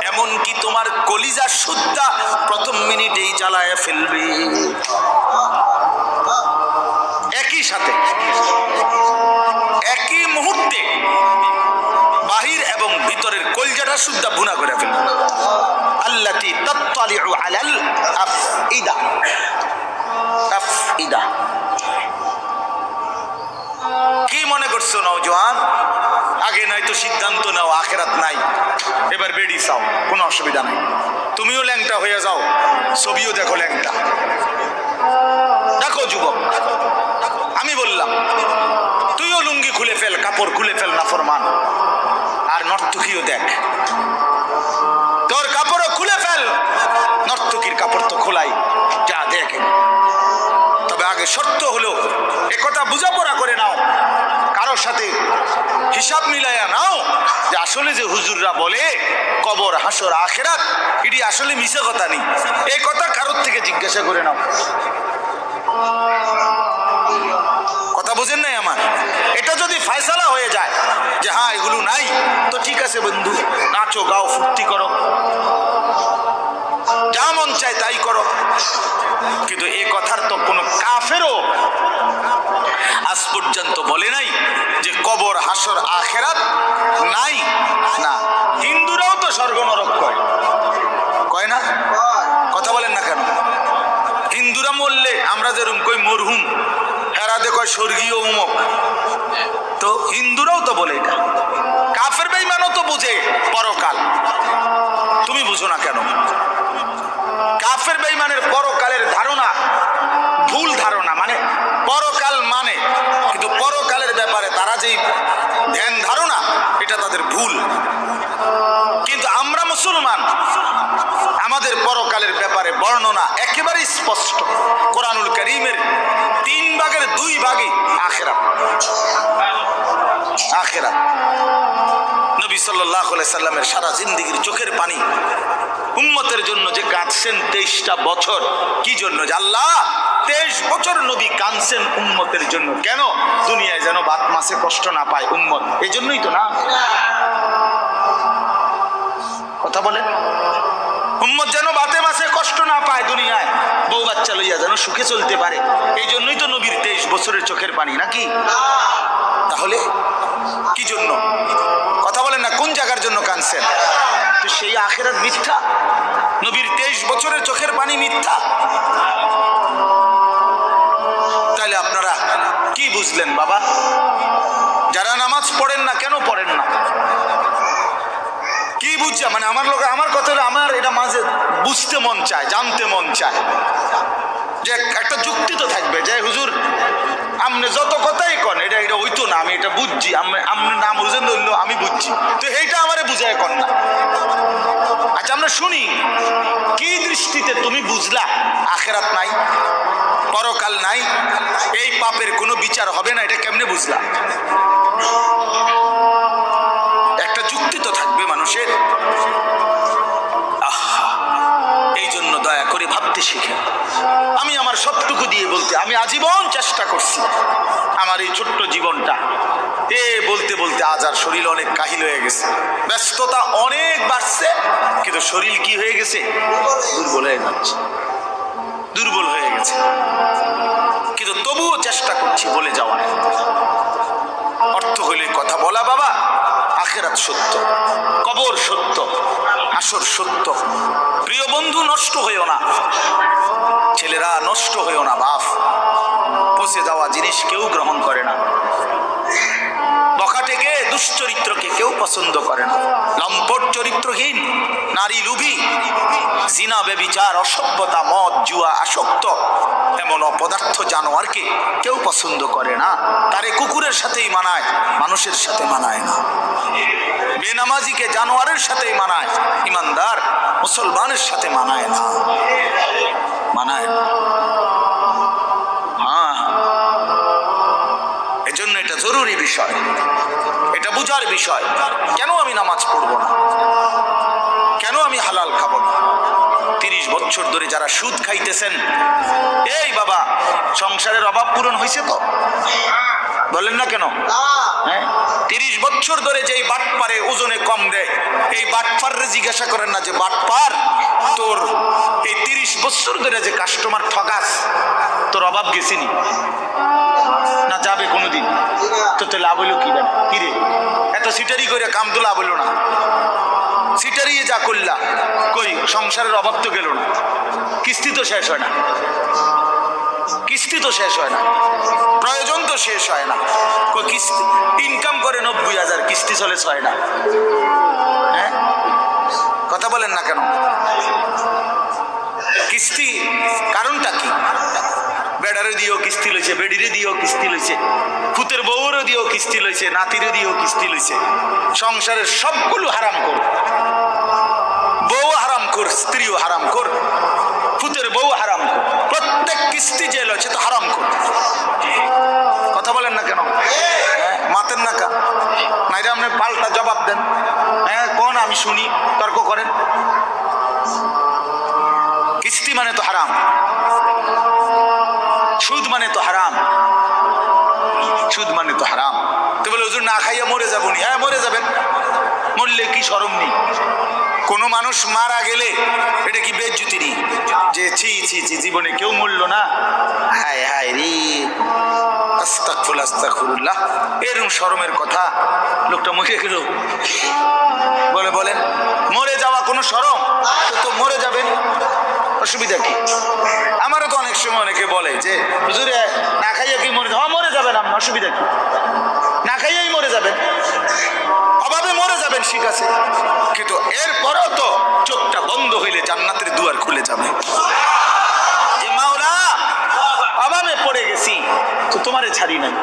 এমনকি তোমার কলিজা সুদ্ধা প্রথম মিনিটেই জ্বালায় ফেলবে। একই সাথে একই মুহূর্তে বাহির এবং ভিতরের কলিজাটা সুদ্ধা ভুনা করে ফেলবে। আল্লাতী তাত্তালিউ আলাল আফইদা, আফইদা কি মনে করছো নওজোয়ান? আগে নয়তো সিদ্ধান্ত নাও আখেরাত নাই, এবার বেডি চাও, কোনো অসুবিধা নাই। তুমিও ল্যাংটা হয়ে যাও, ছবিও দেখো ল্যাংটা। দেখো যুবক, আমি বললাম তুইও লুঙ্গি খুলে ফেল, কাপড় খুলে ফেল নাফরমান, আর নর্তকীও দেখ, তোর কাপড়ও খুলে ফেল, নর্তকীর কাপড় তো খোলাই, যা দেখ। তবে আগে শর্ত হলো একথা বুঝাপড়া করে নাও, কারোর সাথে হিসাব মিলাইয়া নাও যে আসলে যে হুজুররা বলে কবর হাসর আখেরাত এটি আসলে মিছে কথা নেই, এই কথা কারোর থেকে জিজ্ঞাসা করে নাও। কথা বোঝেন নাই আমার? এটা যদি ফয়সালা হয়ে যায় যে হ্যাঁ এগুলো নাই, তো ঠিক আছে বন্ধু, নাচো গাও ফুর্তি করো, যা মন চায় তাই করো। কিন্তু এ কথার তো কোনো কাফেরও আজ পর্যন্ত বলে নাই যে কবর হাসর আখেরাত নাই। না, হিন্দুরাও তো স্বর্গ নরক কয়, কয় না? কথা বলেন না কেন? হিন্দুরা মরলে আমরা যেরকম কই মরহুম, হেরাদে কয় স্বর্গীয় উমক, তো হিন্দুরাও তো বলে এটা। কাফের বেঈমানও তো বুঝে পরকাল, তুমি বুঝো না কেন? কাফের বেঈমানের পরকালের ধারণা ভুল ধারণা, মানে পরকাল মানে, কিন্তু পরকালের ব্যাপারে তারা যেই ধ্যান ধারণা এটা তাদের ভুল। কিন্তু আমরা মুসলমান, আমাদের পরকালের ব্যাপারে বর্ণনা একেবারে স্পষ্ট। কোরআনুল কারীমের 3 ভাগের 2 ভাগই আখিরাত। আখিরাত। নবী সাল্লাল্লাহু আলাইহি সাল্লামের সারা জিন্দেগীর চোখের পানি উম্মতের জন্য যে কাঁদছেন 23টা বছর, কি জন্য? যে আল্লাহ 23 বছর নবী কাঁদছেন উম্মতের জন্য। কেন? দুনিয়ায় যেন বাত মাসে কষ্ট না পায় উম্মত, এই জন্যই তো না? কথা বলেন, উম্মত যেন বাতে মাসে কষ্ট না পায়, দুনিয়ায় বউ বাচ্চা লইয়া যেন সুখে চলতে পারে, এই জন্যই তো নবীর 23 বছরের চোখের পানি, নাকি? তাহলে কি জন্য? কথা বলেন না, কোন জায়গার জন্য কাঁদছেন? তো সেই আখিরাত মিথ্যা, নবীর 23 বছরের চোখের পানি মিথ্যা। তাহলে আপনারা কি বুঝলেন বাবা? যারা নামাজ পড়েন না, কেন পড়েন না? কি বুঝছে? মানে আমার লোক, আমার কথা হলো, আমার এটা মাঝে বুঝতে মন চায়, জানতে মন চায়, যে একটা যুক্তি তো থাকবে যে হুজুর আপনি যত কথাই কন এটা এটা হইতো না, আমি এটা বুঝছি, আপনি নাম বুঝেন ধরলো আমি বুঝছি, তো এইটা আমারে বুঝায় কন না। আচ্ছা আমরা শুনি, কি দৃষ্টিতে তুমি বুঝলা আখিরাত নাই, পরকাল নাই, এই পাপের কোনো বিচার হবে না, এটা কেমনে বুঝলা? একটা যুক্তি তো থাকবে মানুষের। এই জন্য দয়া করে ভাবতে শিখেন। আমি আমার সবটুকু দিয়ে বলতে, আমি আজীবন চেষ্টা করছি আমার এই ছোট্ট জীবনটা বলতে বলতে আজ আর শরীর অনেক কাহিল হয়ে গেছে, ব্যস্ততা অনেক বাড়ছে, কিন্তু শরীর কি হয়ে গেছে? দুর্বল হয়ে যাচ্ছে, দুর্বল হয়ে গেছে। কিন্তু তবুও চেষ্টা করছি বলে যাওয়ার। অর্থ হইলে কথা বলা বাবা, আখিরাত সত্য, কবর সত্য, হাসর সত্য। প্রিয় বন্ধু, নষ্ট হইও না, ছেলেরা নষ্ট হইও না বাপ। পচে যাওয়া জিনিস কেউ গ্রহণ করে না, বখাটেকে দুশ্চরিত্রকে কেউ পছন্দ করে না, লম্পট চরিত্রহীন, নারী লুভী, জিনা বেবিচার, অসভ্যতা, মদ জুয়া আসক্ত এমন অপদার্থ জানোয়ারকে কেউ পছন্দ করে না। তারে কুকুরের সাথেই মানায়, মানুষের সাথে মানায় না। বেনামাজিকে জানোয়ারের সাথেই মানায়, ইমানদার মুসলমানের সাথে মানায় না, মানায় না। এজন্য এটা জরুরি বিষয়, এটা বুঝার বিষয়। কেন আমি নামাজ পড়বো না? কেন আমি হালাল খাবো না? 30 বছর ধরে যারা সুদ খাইতেছেন, এই বাবা সংসারের অভাব পূরণ হয়েছে তো? বলেন না কেন? হ্যাঁ, 30 বছর ধরে যেই বাটপারে ওজনে কম দেয়, এই বাটপারে জিজ্ঞাসা করেন না যে বাটপার তোর এই 30 বছর ধরে যে কাস্টমার ঠগাস, তোর অভাব গেছিনি না যাবে কোনোদিন? তো লাভ হইলো কি? কিরে এত সিটারি করে কাম তো লাভ হইলো না, সিটারি যা করলা, কই সংসারের অভাব তো গেল না, কিস্তি তো শেষ হয় না, কিস্তি তো শেষ হয় না, প্রয়োজন তো শেষ হয় না। কই কিস্তি ইনকাম করে 90,000, কিস্তি চলে 6 না। হ্যাঁ, কথা বলেন না কেন? কিস্তি কারণটা কি? বেড়ারে দিয়েও কিস্তি লইছে, বেডিরে দিয়েও কিস্তি লইছে, ফুতের বউরও দিয়েও কিস্তি লইছে, নাতিরে দিয়েও কিস্তি লইছে। সংসারের সবগুলো হারাম কর, বউ হারাম কর, স্ত্রীও হারাম কর, ফুতের বউ হারাম কর, প্রত্যেক কিস্তি যে লইছে তো হারাম কর। কথা বলেন না কেন? মাতেন না কা নাইরে আপনি পাল্টা জবাব দেন। হ্যাঁ কোন, আমি শুনি, তর্ক করেন। কিস্তি মানে তো হারাম, সুদ মানে তো হারাম, সুদ মানে তো হারাম। তো বলে হুজুর না খাইয়া মরে যাবো নি? হ্যাঁ মরে যাবেন, মরলে কি শরম নেই? কোনো মানুষ মারা গেলে এটা কি বেজ্জতি নেই যে ছি ছি ছি জীবনে কেউ মরলো না, হায় হায় রে আস্তাগফিরুল্লাহ আস্তাগফিরুল্লাহ, এরকম শরমের কথা? লোকটা মরে গেল বলে, বলেন মরে যাওয়া কোনো শরম? তো মরে যাবেন, অসুবিধা কি? আমারও তো অনেক সময় অনেকে বলে যে হুজুরে না খাইয়া কি মরে? হ্যাঁ মরে যাবেন আপনি, অসুবিধা কি? না খাইয়াই মরে যাবেন, অভাবে মরে যাবেন, ঠিক আছে, কিন্তু এরপরেও তো চোখটা বন্ধ হইলে জান্নাতের দুয়ার খুলে যাবে। যে মাওলা অভাবে পড়ে গেছি তো তোমারে ছাড়ি নাই,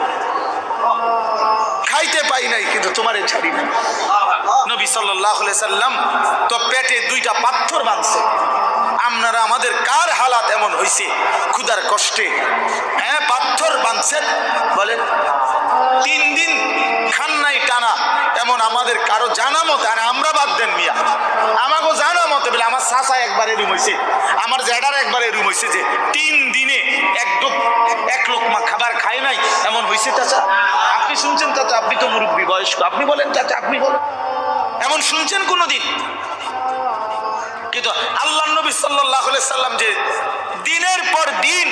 খাইতে পাই নাই কিন্তু তোমারে ছাড়ি নাই। নবী সাল্লাল্লাহু আলাইহি সাল্লাম তো পেটে 2টা পাথর বাঁধছে। আপনারা আমাদের কার হালাত এমন হইছে ক্ষুধার কষ্টে? হ্যাঁ, পাথর বাঁধছেন বলেন, 3 দিন খান নাই টানা, এমন আমাদের কারো জানা মতে, আর আমরা বাদ দেন মিয়া, আমাকে জানা মতে বলে আমার চাচা একবার এরম হয়েছে, আমার জ্যাডার একবার এরম হয়েছে যে 3 দিনে এক লোকমা খাবার খায় নাই, এমন হয়েছে। চাচা আপনি শুনছেন? চাচা আপনি তো মুরব্বী বয়স্ক, আপনি বলেন চাচা, আপনি বলেন, এমন শুনছেন কোনোদিন? কিন্তু আল্লাহ নবী সাল্লাল্লাহু আলাইহি সাল্লাম যে দিনের পর দিন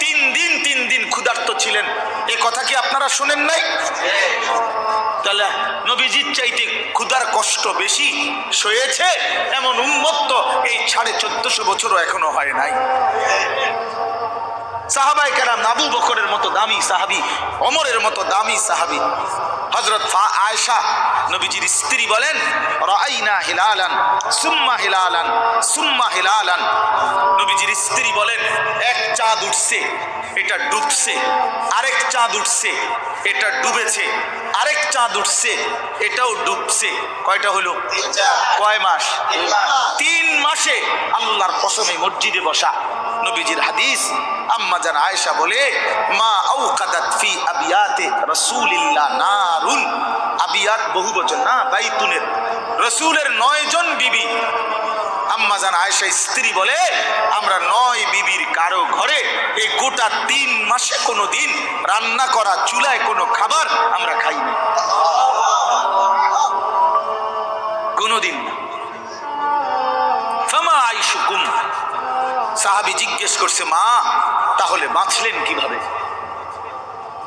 3 দিন ক্ষুধার্ত ছিলেন, এ কথা কি আপনারা শুনেন নাই? তাহলে নবীজির চাইতে ক্ষুধার কষ্ট বেশি সয়েছে এমন উম্মত তো এই 1450 বছরও এখনো হয় নাই। সাহাবায়ে কেরাম, আবু বকরের মতো দামি সাহাবী, ওমরের মতো দামি সাহাবী, হযরত আয়েশা নবীজির স্ত্রী বলেন, রাআইনা হিলালান সুম্মা হিলালান সুম্মা হিলালান। নবীজির স্ত্রী বলেন, এক চাঁদ উঠছে, এটা ডুবছে, আরেক চাঁদ উঠছে, এটা ডুবেছে, আরেক চাঁদ উঠছে, এটাও ডুবছে। কয়টা হলো? কয় মাস? 3 মাসে আল্লাহর কসমে মসজিদে বসা। নবীজির হাদিস, আম্মা জান আয়েশা বলে, মা আওকাদাত ফি আবিয়াতে রাসূলিল্লাহ নারুন। আবিয়াত বহুবচন না, বাইতুনের, রাসূলের 9 জন বিবি। আম্মা জান আয়েশা স্ত্রী বলে, আমরা 9 বিবির কারো ঘরে এই গোটা 3 মাসে কোনো দিন রান্না করা চুলায় কোনো খাবার আমরা খাইনি, কোনোদিন না। ফামা আইশুকুম, সাহাবী জিজ্ঞেস করছে, মা তাহলে বাঁচলেন কিভাবে?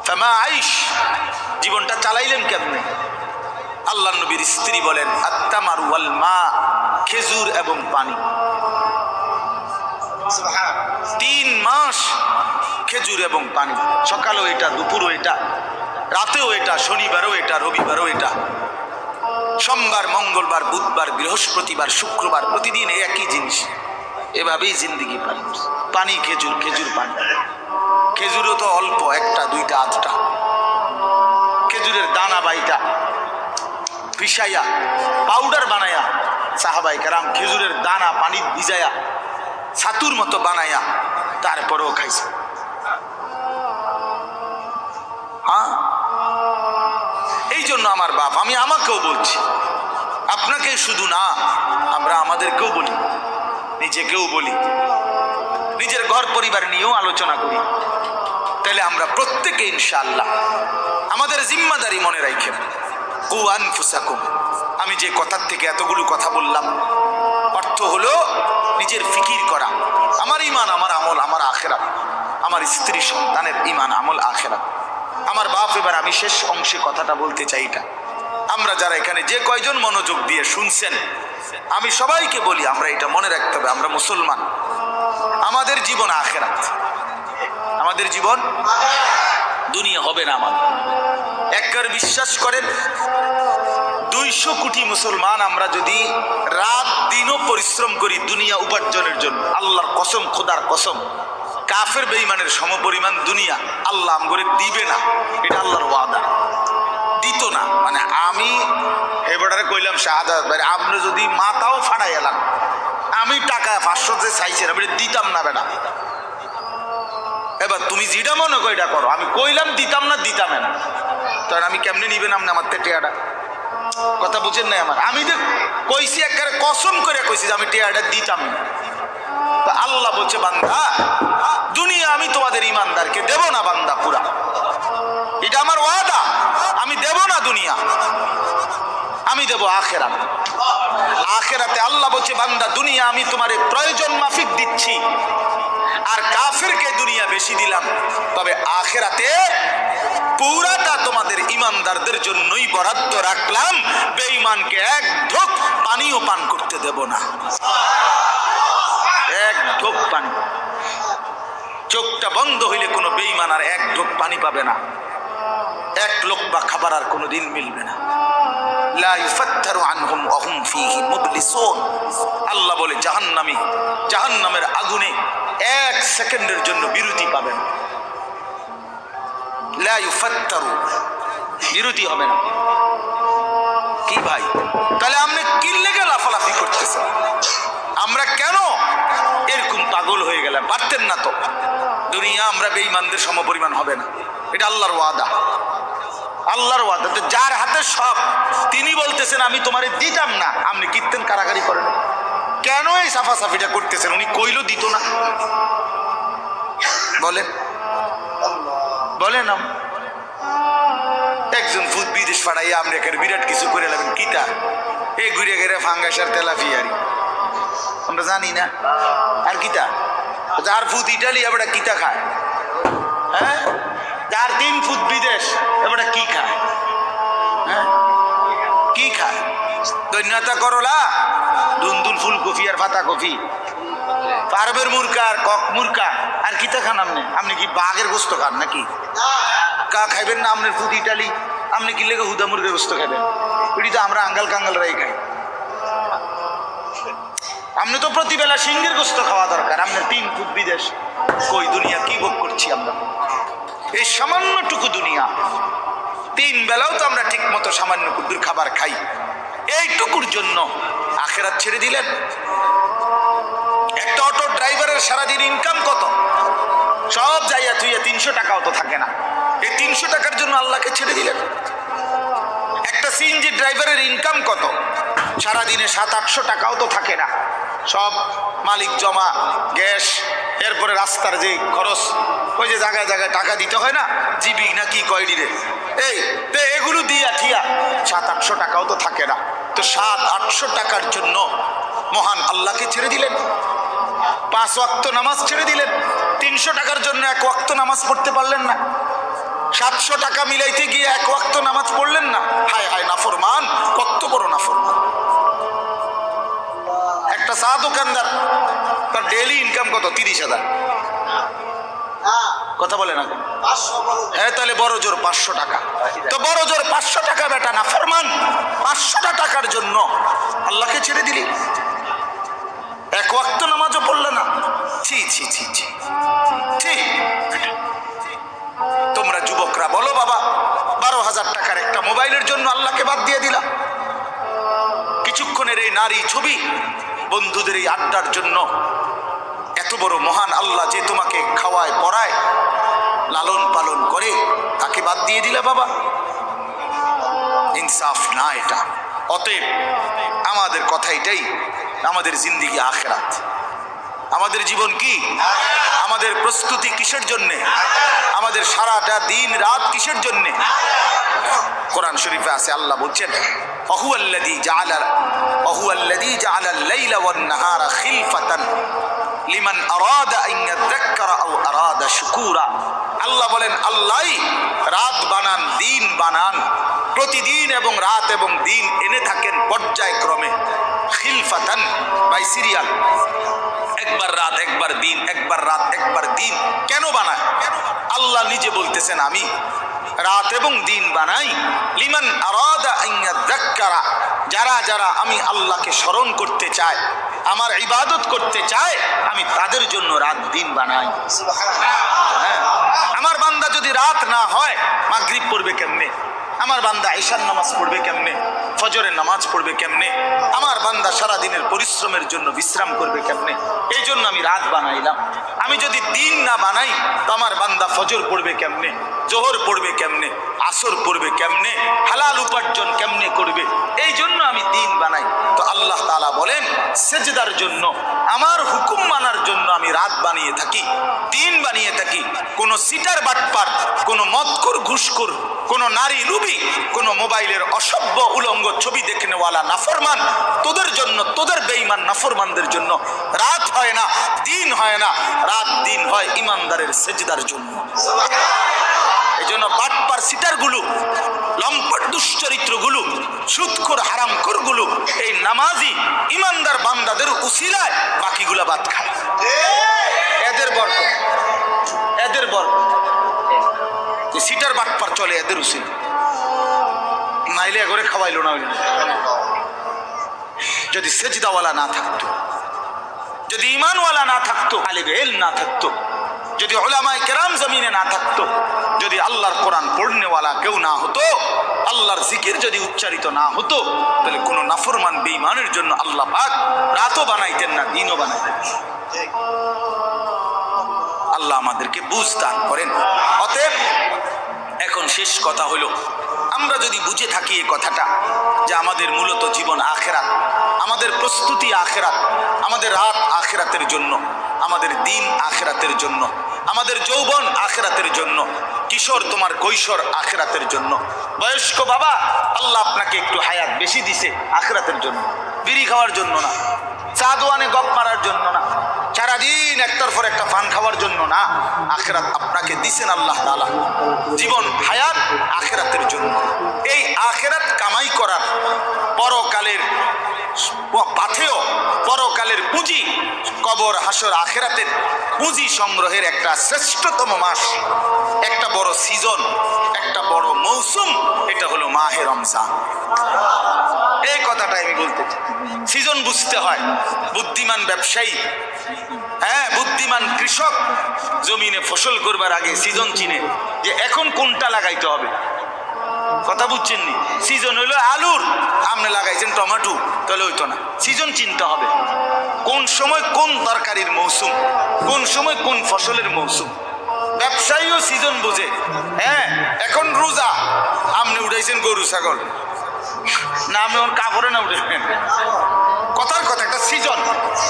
ফামা আইশ, জীবনটা চালাইলেন কেমনে? আল্লাহ নবীর স্ত্রী বলেন, আত্তামারু ওয়াল মা, খেজুর এবং পানি। 3 মাস খেজুর এবং পানি, সকালেও এটা, দুপুরও এটা, রাতেও এটা, শনিবারও এটা, রবিবারও এটা, সোমবার, মঙ্গলবার, বুধবার, বৃহস্পতিবার, শুক্রবার, প্রতিদিন একই জিনিস। এভাবেই জিন্দিগি পানি, পানি খেজুর, খেজুর পানি। খেজুরও তো অল্প, 1টা 2টা 8টা। খেজুরের দানা বাইটা পিসাইয়া পাউডার বানায়া সাহাবায়ে কেরাম খেজুরের দানা পানি ভিজায়া ছাতুর মতো বানায়া তারপরেও খাইছে। হ্যাঁ, এই জন্য আমার বাপ, আমি আমাকেও বলছি, আপনাকে শুধু না, আমরা আমাদেরকেও বলি, নিজেকেও বলি, নিজের ঘর পরিবার নিয়েও আলোচনা করি। তাহলে আমরা প্রত্যেকে ইনশাআল্লাহ আমাদের জিম্মাদারি মনে রাখেন। কু আনফুসাকুম, আমি যে কথার থেকে এতগুলো কথা বললাম, অর্থ হলো নিজের ফিকির করা, আমার ঈমান, আমার আমল, আমার আখিরাত, আমার স্ত্রী সন্তানের ঈমান, আমল, আখিরাত, আমার বাপ। এবার আমি শেষ অংশে কথাটা বলতে চাই, এটা আমরা যারা এখানে যে কয়জন মনোযোগ দিয়ে শুনছেন, আমি সবাইকে বলি, আমরা এটা মনে রাখতে হবে, আমরা মুসলমান, আমাদের জীবন আখিরাত, আমাদের জীবন দুনিয়া হবে না। আমাদের একবার বিশ্বাস করেন, 200 কোটি মুসলমান আমরা যদি রাত দিনও পরিশ্রম করি দুনিয়া উপার্জনের জন্য, আল্লাহর কসম, খোদার কসম, কাফের বেঈমানের সমপরিমাণ দুনিয়া আল্লাহ আমগরে দিবে না, এটা আল্লাহর ওয়াদা। দিত না মানে আমি এবারে কইলাম শাহাদাত ভাই, আপনি যদি মাথাও ফাড়াই এলাম, আমি টাকা 500 যে চাইছেন আমি দিতাম না বেটা। এবার তুমি যেটা মনে করো এটা করো, আমি কইলাম দিতাম না, দিতাম না, তখন আমি কেমনে নিবেন আপনি আমার টেয়াটা? কথা বুঝেন নাই আমার? আমি যে কইছি একেবারে কসম করে কইছি যে আমি টেয়াটা দিতাম না। তো আল্লাহ বলছে, বান্দা দুনিয়া আমি তোমাদের ইমানদারকে দেব না বান্দা পুরা, এটা আমার ওয়াদা, আমি দেব না দুনিয়া, আমি দেব আখিরাত। আখিরাতে আল্লাহ বলছে, বান্দা দুনিয়া আমি তোমার প্রয়োজন মাফিক দিচ্ছি, আর কাফেরকে দুনিয়া বেশি দিলাম, তবে আখিরাতে পুরাটা তোমাদের ইমানদারদের জন্যই বরাদ্দ রাখলাম, বেঈমানকে এক ঢোক পানিও পান করতে দেব না, এক ঢোক পানি। চোখটা বন্ধ হইলে কোনো বেঈমান আর এক ঢোক পানি পাবে না, এক লোকমা খাবার আর কোনোদিন মিলবে না। লা ইউফাত্তারু আনহুম ওয়া হুম ফীহি মুবলিসুন। আল্লাহ বলে জাহান্নামী, জাহান্নামের আগুনে 1 সেকেন্ডের জন্য বিরতি পাবেন, লা ইউফাত্তারু, বিরতি হবে না। কি ভাই, তাহলে পারতেন না তো। দুনিয়া আমরা বেঈমানদের সমপরিমাণ হবে না, এটা আল্লাহর ওয়াদা। আল্লাহর ওয়াদা। তো যার হাতে সব, তিনি বলতেছেন আমি তোমারে দিতাম না, আপনি কীর্তন কারাগারি করেন কেন? এই সাফাসাফিটা করতেছেন, উনি কইলো দিত না? বলেন বলেন। একজন ভূত বিদেশ পাঠাইয়া আমেরিকার বিরাট কিছু করে লাগবেন কিতা? এই ঘুরে ঘুরে ফাঙ্গাসার তেলাফিয়ারি আমরা জানি না। আর কিতা? যার ভূত ইটালি এবার কিতা খায়? হ্যাঁ, যার 3 ফুট বিদেশ এবার কি খায়? হ্যাঁ, কি খায়? দৈন্যতা করলা, দুন্দুল ফুলকপি আর পাতা কপি, পারবের মুরকা আর কক মুরকা, আর কিতা খান আপনি? আপনি কি বাঘের গোস্ত খান নাকি? কা খাইবেন না? আপনার ফুড ইটালি, আপনি কি লেগে হুদা মুরগের গোস্ত খাবেন? ওটি তো আমরা আঙ্গাল কাঙ্গালরাই খাই। আপনি তো প্রতিবেলা সিংহের গোস্ত খাওয়া দরকার, আপনার 3 ফুট বিদেশ। কই দুনিয়া কি ভোগ করছি আমরা? এই সামান্যটুকু দুনিয়া, 3 বেলাও তো আমরা ঠিক মতো সামান্য কুদ্দুর খাবার খাই। এইটুকুর জন্য আখেরাত ছেড়ে দিলেন। একটা অটো ড্রাইভারের সারাদিন ইনকাম কত? সব যাইয়া থুইয়া 300 টাকাও তো থাকে না। এই 300 টাকার জন্য আল্লাহকে ছেড়ে দিলেন। একটা সিএনজি ড্রাইভারের ইনকাম কত? সারাদিনে 700-800 টাকাও তো থাকে না। সব মালিক জমা, গ্যাস, এরপরে রাস্তার যে খরচ, ওই যে জায়গায় জায়গায় টাকা দিতে হয় না, জিবি না কি কয়ডিরে, এই তো এগুলো দিয়া ঠিয়া 700-800 টাকাও তো থাকে না। তো 700-800 টাকার জন্য মহান আল্লাহকে ছেড়ে দিলেন। 5 ওয়াক্ত নামাজ ছেড়ে দিলেন। 300 টাকার জন্য 1 ওয়াক্ত নামাজ পড়তে পারলেন না। 700 টাকা মিলাইতে গিয়ে 1 ওয়াক্ত নামাজ পড়লেন না। হায় হায় নাফরমান, কত বড় নাফরমান। একটা চা দোকানদার, তার ডেইলি ইনকাম কত? 30,000। কথা বলে না? হ্যাঁ, তাহলে বড় জোর 500 টাকা। তো বড় জোর 500 টাকা বেটা নাফরমান, 500 টাকার জন্য আল্লাহকে ছেড়ে দিলি। 1 ওয়াক্ত নামাজও পড়লে না। ছি ছি ছি ছি ছি। তোমরা যুবকরা বলো বাবা, 12,000 টাকার একটা মোবাইলের জন্য আল্লাহকে বাদ দিয়ে দিলা। কিছুক্ষণের এই নারী ছবি, বন্ধুদের এই আড্ডার জন্য এত বড় মহান আল্লাহ যে তোমাকে খাওয়ায় পড়ায় লালন পালন করে, তাকে বাদ দিয়ে দিলা বাবা। ইনসাফ না এটা। অতএব আমাদের কথা এটাই, আমাদের জিন্দেগি আখিরাত। আমাদের জীবন কি? আমাদের প্রস্তুতি কিসের জন্যে? আমাদের সারাটা দিন রাত কিসের জন্যে? কোরআন শরীফে আছে, আল্লাহ বলছেন ওহুয়াল্লাযী জাআলাল লাইলা ওয়ান নাহারা খিলফাতান লিমান আরাদা আন ইয়াযাক্কারা আও আরাদা শুকুরা। আল্লাহ বলেন, আল্লাহই রাত বানান, দিন বানান, প্রতিদিন এবং রাত এবং দিন এনে থাকেন পর্যায়ক্রমে। খিলফাতান বাই সিরিয়াল, একবার রাত একবার দিন, একবার রাত একবার দিন। কেন বানায়? আল্লাহ নিজে বলতেছেন আমি রাত এবং দিন বানাই লিমান আরাদা আন ইয়াযাক্কারা, যারা যারা আমি আল্লাহকে স্মরণ করতে চায়, আমার ইবাদত করতে চায়, আমি তাদের জন্য রাত দিন বানাই। হ্যাঁ, আমার বান্দা যদি রাত না হয়, মাগরিব পড়বে কেমনে? আমার বান্দা ঈশার নামাজ পড়বে কেমনে? ফজরের নামাজ পড়বে কেমনে? আমার বান্দা সারা দিনের পরিশ্রমের জন্য বিশ্রাম করবে কেমনে? এই জন্য আমি রাত বানাইলাম। আমি যদি দিন না বানাই, তো আমার বান্দা ফজর পড়বে কেমনে? জোহর পড়বে কেমনে? আসর পড়বে কেমনে? হালাল উপার্জন কেমনে করবে? এই জন্য আমি দিন বানাই। তো আল্লাহ তাআলা বলেন, সেজদার জন্য, আমার হুকুম মানার জন্য আমি রাত বানিয়ে থাকি, দিন বানিয়ে থাকি। কোন সিটার বাটপার, কোন মদখোর ঘুষখোর, কোন নারী লুবি, কোন মোবাইলের অসভ্য উলঙ্গ ছবি দেখনেওয়ালা নাফরমান, তোদের জন্য, তোদের বেঈমান নাফরমানদের জন্য রাত হয় না, দিন হয় না। রাত দিন হয় ইমানদারের সেজদার জন্য। এই জন্য বাটপার সিটার গুলো, লম্পট দুশ্চরিত্র গুলো, সুদখোর হারামখোর গুলো এই নামাজি ইমানদার বান্দাদের উসিলায় বাকিগুলা বাদ খায়। এদের বরকত, এদের বরকত। সিটার বাটপার চলে এদের উসিলা, নাইলে করে খাওয়াইলো না। যদি সেজদাওয়ালা না থাকতো, যদি ইমানওয়ালা না থাকতো, আলিম ইলম না থাকতো, যদি উলামায়ে কেরাম জমিনে না থাকতো, যদি আল্লাহর কোরআন পড়নেওয়ালা কেউ না হতো, আল্লাহর জিকির যদি উচ্চারিত না হতো, তাহলে কোনো নাফরমান বেঈমানের জন্য আল্লাহ পাক রাতও বানাইতেন না, দিনও বানাইতেন। আমাদেরকে বুঝ দান করেন। অতএব এখন শেষ কথা হলো, আমরা যদি বুঝে থাকি এই কথাটা যে আমাদের মূলত জীবন আখেরাত, আমাদের প্রস্তুতি আখেরাত, আমাদের রাত আখেরাতের জন্য, আমাদের দিন আখেরাতের জন্য, আমাদের যৌবন আখেরাতের জন্য, কিশোর তোমার কৈশোর আখেরাতের জন্য, বয়স্ক বাবা আল্লাহ আপনাকে একটু হায়াত বেশি দিছে আখেরাতের জন্য, বিড়ি খাওয়ার জন্য না, চা দোয়ানে গপ মারার জন্য না, সারাদিন একটার পর একটা পান খাওয়ার জন্য না। আখেরাত আপনাকে দিছেন আল্লাহ তাআলা, জীবন হায়াত আখেরাতের জন্য। এই আখেরাত কামাই করার, পরকালের পাথেয়, পরকালের পুঁজি, কবর হাসর আখেরাতের পুঁজি সংগ্রহের একটা শ্রেষ্ঠতম মাস, একটা বড় সিজন, একটা বড় মৌসুম, এটা হলো মাহে রমজান। এই কথাটা আমি বলতে চাই। সিজন বুঝতে হয়। বুদ্ধিমান ব্যবসায়ী, হ্যাঁ বুদ্ধিমান কৃষক জমিনে ফসল করবার আগে সিজন চিনে যে এখন কোনটা লাগাইতে হবে। কথা বুঝছেন নি? সিজন হইলো আলুর, আপনি লাগাইছেন টমেটো, তাহলে হইতো না। সিজন চিনতে হবে, কোন সময় কোন তরকারির মৌসুম, কোন সময় কোন ফসলের মৌসুম। ব্যবসায়ীও সিজন বোঝে। হ্যাঁ এখন রোজা, আপনি উঠাইছেন গরু ছাগল, না আপনি ওর কাপড়ে না উঠেছেন। কথার কথা একটা সিজন,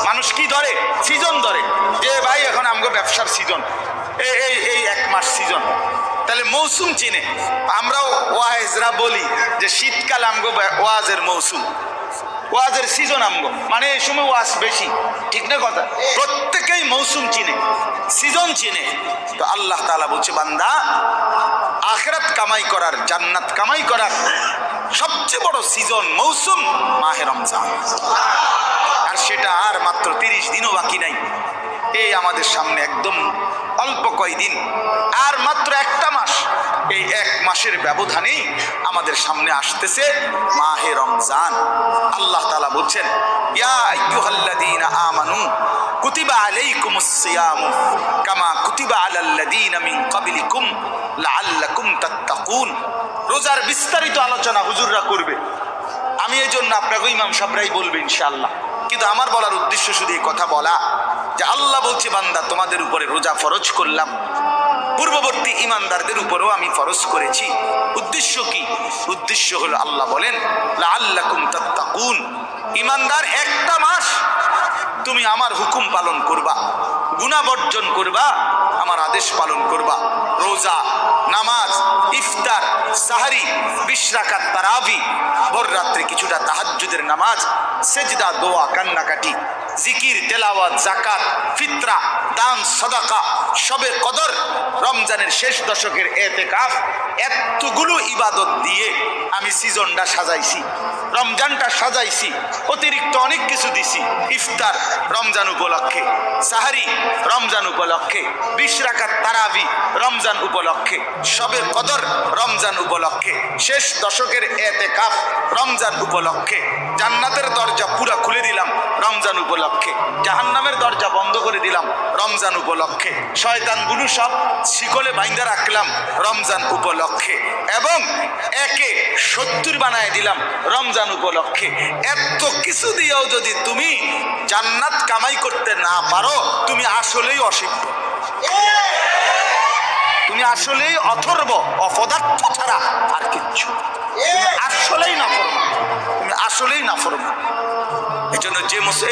মানুষ কি ধরে? সিজন ধরে যে ভাই এখন আমগো ব্যবসার সিজন, এই এক মাস সিজন। তাহলে মৌসুম চিনে। আমরাও ওয়াইজরা বলি যে শীতকাল আমগো ওয়াজের মৌসুম, ওয়াজের সিজন আমগো, মানে এই সময় ওয়াজ বেশি, ঠিক না কথা? প্রত্যেকেই মৌসুম চিনে, সিজন চিনে। তো আল্লাহ তাআলা বলছে, বান্দা আখিরাত কামাই করার, জান্নাত কামাই করার সবচেয়ে বড় সিজন, মৌসুম মাহে রমজান। আর সেটা আর মাত্র 30 দিনও বাকি নাই। এই আমাদের সামনে একদম অল্প কয়দিন, আর মাত্র একটা মাস। এই এক মাসের ব্যবধানেই আমাদের সামনে আসতেছে মাহে রমজান। আল্লাহ তাআলা বলছেন, ইয়া আইয়ুহাল্লাযীনা আমানু কুতিবা আলাইকুমুস সিয়ামু কামা কুতিবা আলাল্লাযীনা মিন ক্বাবলিকুম লাআল্লাকুম তাত্তাকুন। রোজার বিস্তারিত আলোচনা হুজুররা করবে, আমি এই জন্য আপনাকে ইমাম সাহেবরাই বলবে ইনশাআল্লাহ। কিন্তু আমার বলার উদ্দেশ্য শুধু এই কথা বলা যে আল্লাহ বলছে, বান্দা তোমাদের উপরে রোজা ফরজ করলাম, পূর্ববর্তী ইমানদারদের উপরেও আমি ফরজ করেছি। উদ্দেশ্য কি? উদ্দেশ্য হলো আল্লাহ বলেন লাআল্লাকুম তাত্তাকুন, ইমানদার একটা মাস তুমি আমার হুকুম পালন করবা, গুনাহ বর্জন করবা, আমার আদেশ পালন করবা। রোজা, নামাজ, ইফতার, সাহারি, 20 রাকাত তারাবি, ভোর রাত্রে কিছুটা তাহাজ্জুদের নামাজ, সেজদা, দোয়া, কান্নাকাটি, জিকির, তেলাওয়াত, যাকাত, ফিতরা, দান, সাদাকা, শবে কদর, রমজানের শেষ দশকের ইতিকাফ, এতগুলো ইবাদত দিয়ে আমি সিজনটা সাজাইছি, রমজানটা সাজাইছি। অতিরিক্ত অনেক কিছু দিছি। ইফতার রমজান উপলক্ষে, সাহারি রমজান উপলক্ষে, 20 রাকাত তারাবি রমজান উপলক্ষে, শবে কদর রমজান উপলক্ষে, শেষ দশকের ইতিকাফ রমজান উপলক্ষে। জান্নাতের দরজা পুরা খুলে দিলাম রমজান উপলক্ষে, জাহান্নামের দরজা বন্ধ করে দিলাম রমজান উপলক্ষে, শয়তানগুলো সব শিকলে বাইন্ধা রাখলাম রমজান উপলক্ষে, এবং একে 70 বানায় দিলাম রমজান উপলক্ষে। এত কিছু দিয়েও যদি তুমি জান্নাত কামাই করতে না পারো, তুমি আসলেই অশিক্ষিত, তুমি আসলেই অথর্ব, অপদার্থ ছাড়া আর কিচ্ছু। তুমি আসলেই নাফরমান, তুমি আসলেই নাফরমান।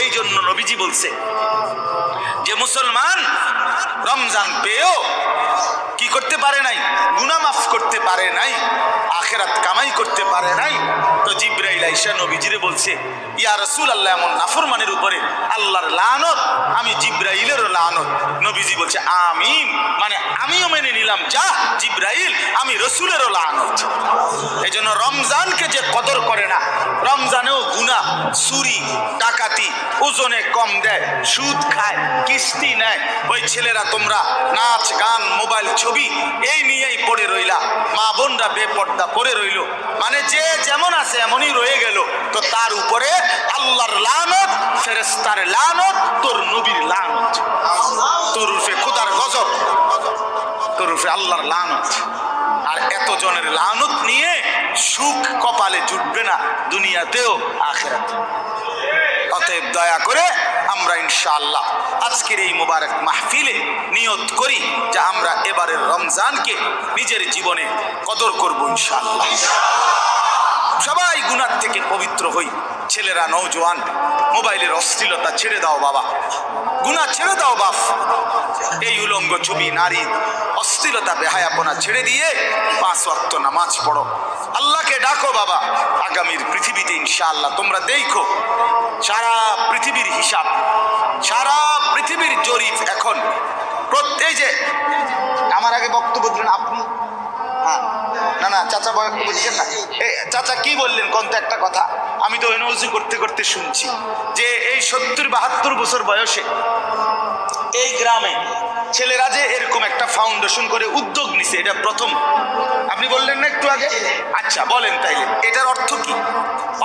এই জন্য নবীজি বলছে যে মুসলমান রমজান পেয়েও কি করতে পারে নাই, গুনাহ মাফ করতে পারে নাই, আখিরাত কামাই করতে পারে নাই, তো জিবরাইল আইসা নবীজিরে বলছে, ইয়া রাসূলুল্লাহ, এমন নাফরমানের উপরে আল্লাহর লানত, আমি জিবরাইলেরও লানত। নবীজি বলছে আমিন, মানে আমিও মেনে নিলাম, যা জিবরাইল, আমি রাসূলেরও লানত। এই জন্য রমজানকে যে কদর করে না, রমজানেও গুনাহ, চুরি, ডাকাতি, ওজনে কম দেয়, সুদ খায়, কিস্তি নেয়, ওই ছেলেরা তোমরা নাচ গান, মোবাইল, ছবি এই নিয়েই পড়ে রইলা, মা বোনরা বেপর্দা পড়ে রইল, মানে যে যেমন আছে এমনই রয়ে গেল, তো তার উপরে আল্লাহর লানত, ফেরেশতার লানত, তোর নবীর লানত, তোর উপরে খোদার গজব, তোর উপরে আল্লাহর লানত। আর এত জনের লানত নিয়ে সুখ কপালে জুটবে না, দুনিয়াতেও আখিরাতে। অতএব দয়া করে আমরা ইনশাআল্লাহ আজকের এই মুবারক মাহফিলে নিয়ত করি যে আমরা এবারের রমজানকে নিজের জীবনে কদর করব ইনশাআল্লাহ। সবাই গুনাহ থেকে পবিত্র হই। ছেলেরা, নওজোয়ান, মোবাইলের অশ্লীলতা ছেড়ে দাও বাবা, গুনাহ ছেড়ে দাও বাপ। এই উলঙ্গ ছবি, নারী, অশ্লীলতা, বেহায়াপনা ছেড়ে দিয়ে 5 ওয়াক্ত নামাজ পড়ো, আল্লাহকে ডাকো বাবা। আগামীর পৃথিবীতে ইনশাআল্লাহ তোমরা দেখো সারা পৃথিবীর হিসাব, সারা পৃথিবীর জরিপ এখন প্রত্যেক যে আমার আগে বক্তব্য দিলেন আপনি, হ্যাঁ না না চাচা বক্তব্য দিচ্ছেন না, চাচা কি বললেন কোন তো একটা কথা আমি তো এনওজি করতে করতে শুনছি যে এই 70-72 বছর বয়সে এই গ্রামে ছেলেরা যে এরকম একটা ফাউন্ডেশন করে উদ্যোগ নিছে, এটা প্রথম। আপনি বললেন না একটু আগে? আচ্ছা বলেন তাইলে এটার অর্থ কি?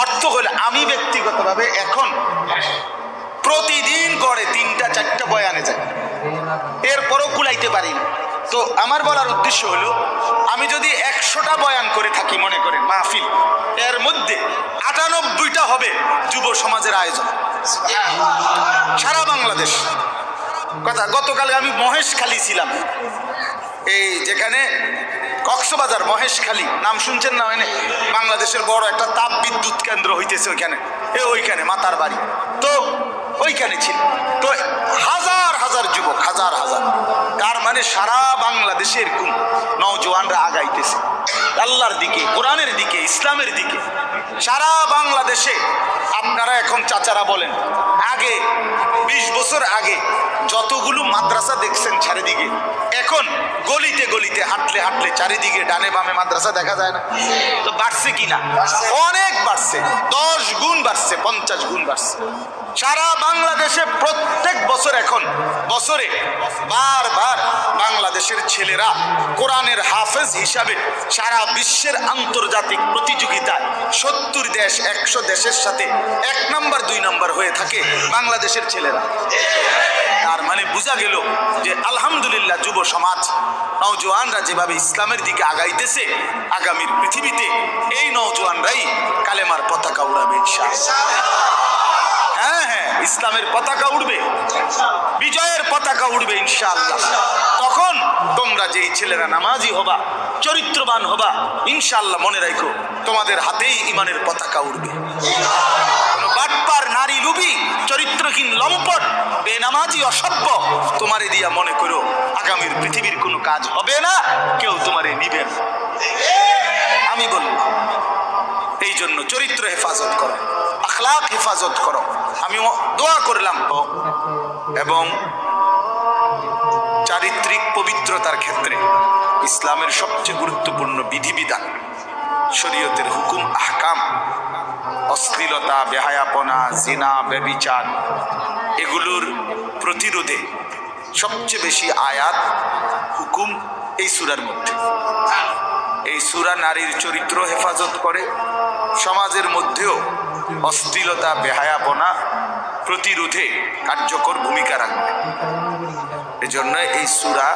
অর্থ হলো আমি ব্যক্তিগতভাবে এখন প্রতিদিন গড়ে 3টা-4টা বয়ানে যাই, এরপরও কুলাইতে পারি না। তো আমার বলার উদ্দেশ্য হলো আমি যদি 100টা বয়ান করে থাকি মনে করেন মাহফিল, এর মধ্যে 98টা হবে যুব সমাজের আয়োজন সারা বাংলাদেশ। কথা গতকালে আমি মহেশখালী ছিলাম, এই যেখানে কক্সবাজার মহেশখালী নাম শুনছেন না? ওইখানে বাংলাদেশের বড় একটা তাপ বিদ্যুৎ কেন্দ্র হইতেছে, ওইখানে মাতার বাড়ি, তো ওইখানে ছিল। তো হাজার হাজার যুবক, হাজার হাজার, তার মানে সারা বাংলাদেশে এরকম নওজোয়ানরা আগাইতেছে আল্লাহর দিকে, কোরআনের দিকে, ইসলামের দিকে। সারা বাংলাদেশে আপনারা এখন চাচারা বলেন, আগে 20 বছর আগে যতগুলো মাদ্রাসা দেখছেন চারিদিকে, এখন গলিতে গলিতে হাঁটলে হাঁটলে চারিদিকে ডানে বামে মাদ্রাসা দেখা যায় না? তো বাড়ছে কিনা? অনেক বাড়ছে, 10 গুণ বাড়ছে, 50 গুণ বাড়ছে। সারা বাংলাদেশে প্রত্যেক বছর এখন বছরে বারবার বাংলাদেশের ছেলেরা কোরআনের হাফেজ হিসাবে সারা বিশ্বের আন্তর্জাতিক প্রতিযোগিতায় 70 দেশ 100 দেশের সাথে 1 নাম্বার 2 নাম্বার হয়ে থাকে বাংলাদেশের ছেলেরা। তার মানে বোঝা গেল যে আলহামদুলিল্লাহ যুব সমাজ, নওজোয়ানরা যেভাবে ইসলামের দিকে আগাইতেছে, আগামীর পৃথিবীতে এই নওজোয়ানরাই কালেমার পতাকা উড়াবে ইনশাআল্লাহ। হ্যাঁ হ্যাঁ, ইসলামের পতাকা উড়বে, বিজয়ের পতাকা উড়বে ইনশাআল্লাহ। তখন তোমরা যেই ছেলেরা নামাজি হবা, চরিত্রবান হবা, ইনশাআল্লাহ মনে রাখো তোমাদের হাতেই ইমানের পতাকা উড়বে। বাটপার, নারী লুবি, চরিত্রহীন, লম্পট, বেনামাজি, অসভ্য তোমারে দিয়া মনে করো আগামীর পৃথিবীর কোনো কাজ হবে না, কেউ তোমারে নিবে না। আমি বলবো এই জন্য চরিত্র হেফাজত করো, আখলাক হেফাজত করো। আমি দোয়া করলাম এবং চারিত্রিক পবিত্রতার ক্ষেত্রে ইসলামের সবচেয়ে গুরুত্বপূর্ণ বিধিবিধান, শরীয়তের হুকুম আহকাম, অশ্লীলতা, বেহায়াপনা, জিনা, ব্যভিচার, এগুলোর প্রতিরোধে সবচেয়ে বেশি আয়াত হুকুম এই সূরার মধ্যে। এই সূরা নারীর চরিত্র হেফাজত করে, সমাজের মধ্যেও অশ্লীলতা, বেহায়াপনা প্রতিরোধে কার্যকর ভূমিকা রাখবে। এজন্য এই সূরা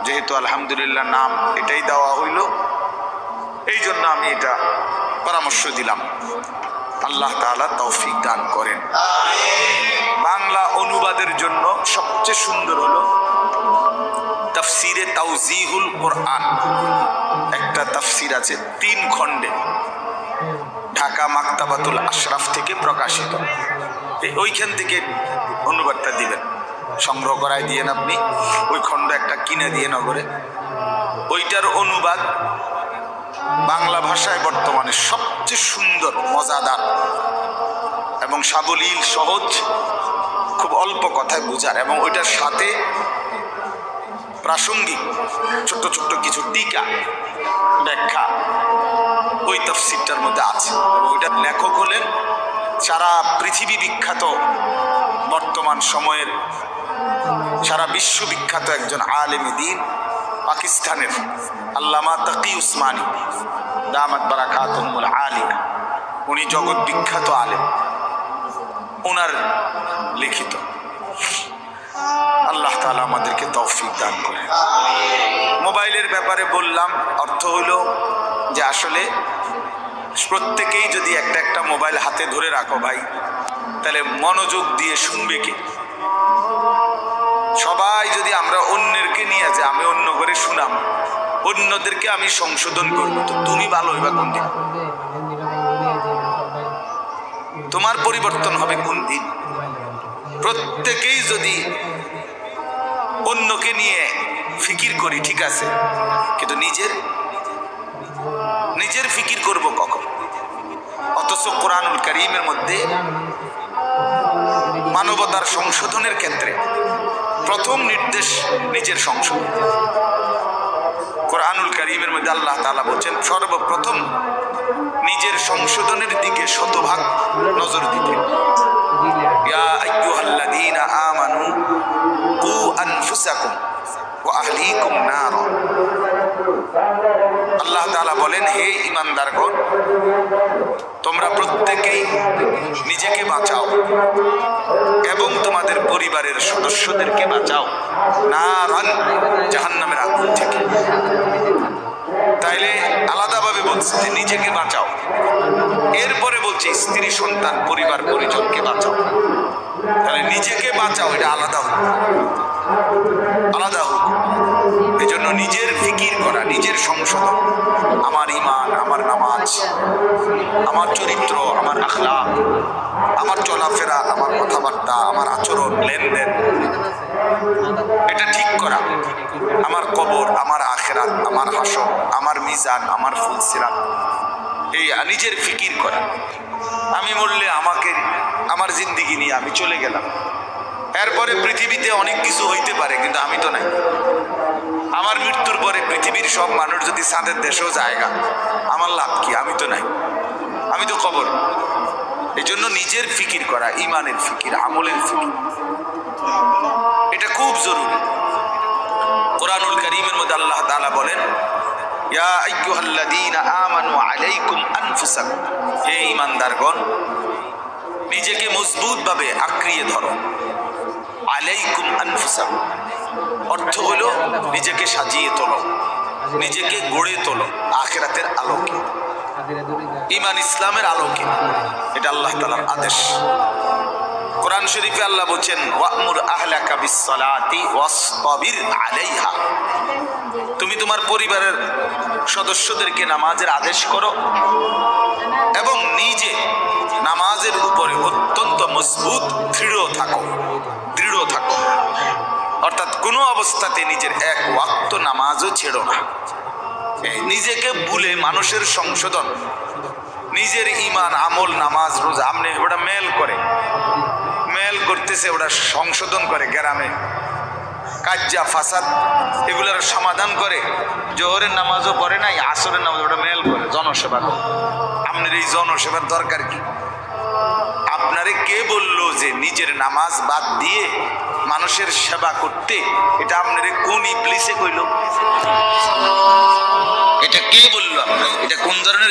যেহেতু আলহামদুলিল্লাহ নাম এটাই দেওয়া হইল, এই জন্য আমি এটা পরামর্শ দিলাম। আল্লাহ তাআলা তৌফিক দান করেন। বাংলা অনুবাদের জন্য সবচেয়ে সুন্দর হলো তাফসিরে তাওজিহুল কোরআন, একটা তাফসির আছে 3 খণ্ডে, ঢাকা মাকতাবাতুল আশরাফ থেকে প্রকাশিত। ওইখান থেকে অনুবাদটা দিবেন, সংগ্রহ করায় দিয়েন আপনি, ওই খণ্ড একটা কিনে দিয়ে নগরে। ওইটার অনুবাদ বাংলা ভাষায় বর্তমানে সবচেয়ে সুন্দর, মজাদার এবং সাবলীল, সহজ, খুব অল্প কথায় বোঝার, এবং ওইটার সাথে প্রাসঙ্গিক ছোট্ট ছোট্ট কিছু টিকা ব্যাখ্যা ওই তাফসিরটার মধ্যে আছে। এবং ওইটার লেখক হলেন সারা পৃথিবী বিখ্যাত, বর্তমান সময়ের সারা বিশ্ববিখ্যাত একজন আলেমে দ্বীন, পাকিস্তানের আল্লামা তাকি উসমানী দামাত বারাকাতুহুল আলিয়া। উনি জগৎ বিখ্যাত আলেম, ওনার লিখিত। আল্লাহ তাআলা আমাদেরকে তৌফিক দান করে। মোবাইলের ব্যাপারে বললাম, অর্থ হলো যে আসলে প্রত্যেকেই যদি একটা একটা মোবাইল হাতে ধরে রাখো ভাই, তাহলে মনোযোগ দিয়ে শুনবে কে? সবাই যদি আমরা অন্যকে নিয়ে যে আমি অন্য করে শুনাম, অন্যদেরকে আমি সংশোধন করবো, তো তুমি ভালো হইবা কোন দিন? তোমার পরিবর্তন হবে কোন দিন? প্রত্যেকেই যদি অন্যকে নিয়ে ফিকির করি ঠিক আছে, কিন্তু নিজের ফিকির করব কখন? অথচ কোরআনুল কারীমের মধ্যে মানবতার সংশোধনের ক্ষেত্রে প্রথম নির্দেশ নিজের সংশোধন। কোরআনুল কারীমের মধ্যে আল্লাহ তাআলা বলেন সর্বপ্রথম নিজের সংশোধনের দিকে শতভাগ নজর দিতে। ইয়া আইয়ুহাল্লাযীনা আমানু কু আনফুসাকুম ওয়া আহলিকুম নার। আল্লাহ তাআলা বলেন, হে ঈমানদারগণ, তোমরা প্রত্যেকেই নিজেকে বাঁচাও এবং তোমাদের পরিবারের সদস্যদেরকে বাঁচাও নারান, জাহান্নামের আগুন থেকে। তাইলে আলাদাভাবে বলছে যে নিজেকে বাঁচাও, এরপরে বলছে স্ত্রী সন্তান পরিবার পরিজনকে বাঁচাও। তাহলে নিজেকে বাঁচাও, এটা আলাদা হোক, আলাদা হোক। এই জন্য নিজের ফিকির করা, নিজের সংশোধন, আমার ঈমান, আমার নামাজ, আমার চরিত্র, আমার আখলাক, আমার চলাফেরা, আমার কথাবার্তা, আমার আচরণ, লেনদেন, এটা ঠিক করা। আমার কবর, আমার আখিরাত, আমার হাসর, আমার মিজান, আমার ফুলসিরাত, এই নিজের ফিকির করা। আমি মরলে আমাকে, আমার জিন্দেগি নিয়ে আমি চলে গেলাম, এরপরে পৃথিবীতে অনেক কিছু হইতে পারে, কিন্তু আমি তো নাই। আমার মৃত্যুর পরে পৃথিবীর সব মানুষ যদি চাঁদের দেশেও জায়গা, আমার লাভ কি? আমি তো নাই, আমি তো কবর। এই জন্য নিজের ফিকির করা, ইমানের ফিকির, আমলের ফিকির, এটা খুব জরুরি। কোরআনুল কারীমের মধ্যে আল্লাহ তাআলা বলেন, ইয়া আইয়ুহাল্লাযীনা আমানু আলাইকুম আনফুসাকুম, হে ঈমানদারগণ, নিজেকে মজবুতভাবে আঁকড়িয়ে ধরো। আলাইকুম আনফুসাকুম অর্থ হলো নিজেকে সাজিয়ে তোলো, নিজেকে গড়ে তোলো আখিরাতের আলোকে, ঈমান ইসলামের আলোকে। এটা আল্লাহ তাআলার আদেশ। কোরআন শরীফে আল্লাহ বলেন, ওয়া'মুর আহলাকা বিস-সালাতি ওয়াসতাবির আলাইহা, তুমি তোমার পরিবারের সদস্যদেরকে নামাজের আদেশ করো এবং নিজে নামাজের উপরে অত্যন্ত মজবুত দৃঢ় থাকো। অর্থাৎ কোনো অবস্থাতে নিজের এক ওয়াক্ত নামাজও ছেড়ো না। নিজেকে ভুলে মানুষের সংশোধন, নিজের ঈমান, আমল, নামাজ, রোজা, আপনি ওটা মেল করতেছে, ওটা সংশোধন করে, গ্রামে কাজ্জা ফাসাদ এগুলোর সমাধান করে, জোহরের নামাজও পড়ে নাই, আসরের নামাজ ওটা মেল করে, জনসেবা করে। আপনার এই জনসেবার দরকার কি? আপনারে কে বললো যে নিজের নামাজ বাদ দিয়ে মানুষের সেবা করতে? এটা আপনারে কোন ইবলিসে কইল? এটা কে বললো? আপনার এটা কোন ধরনের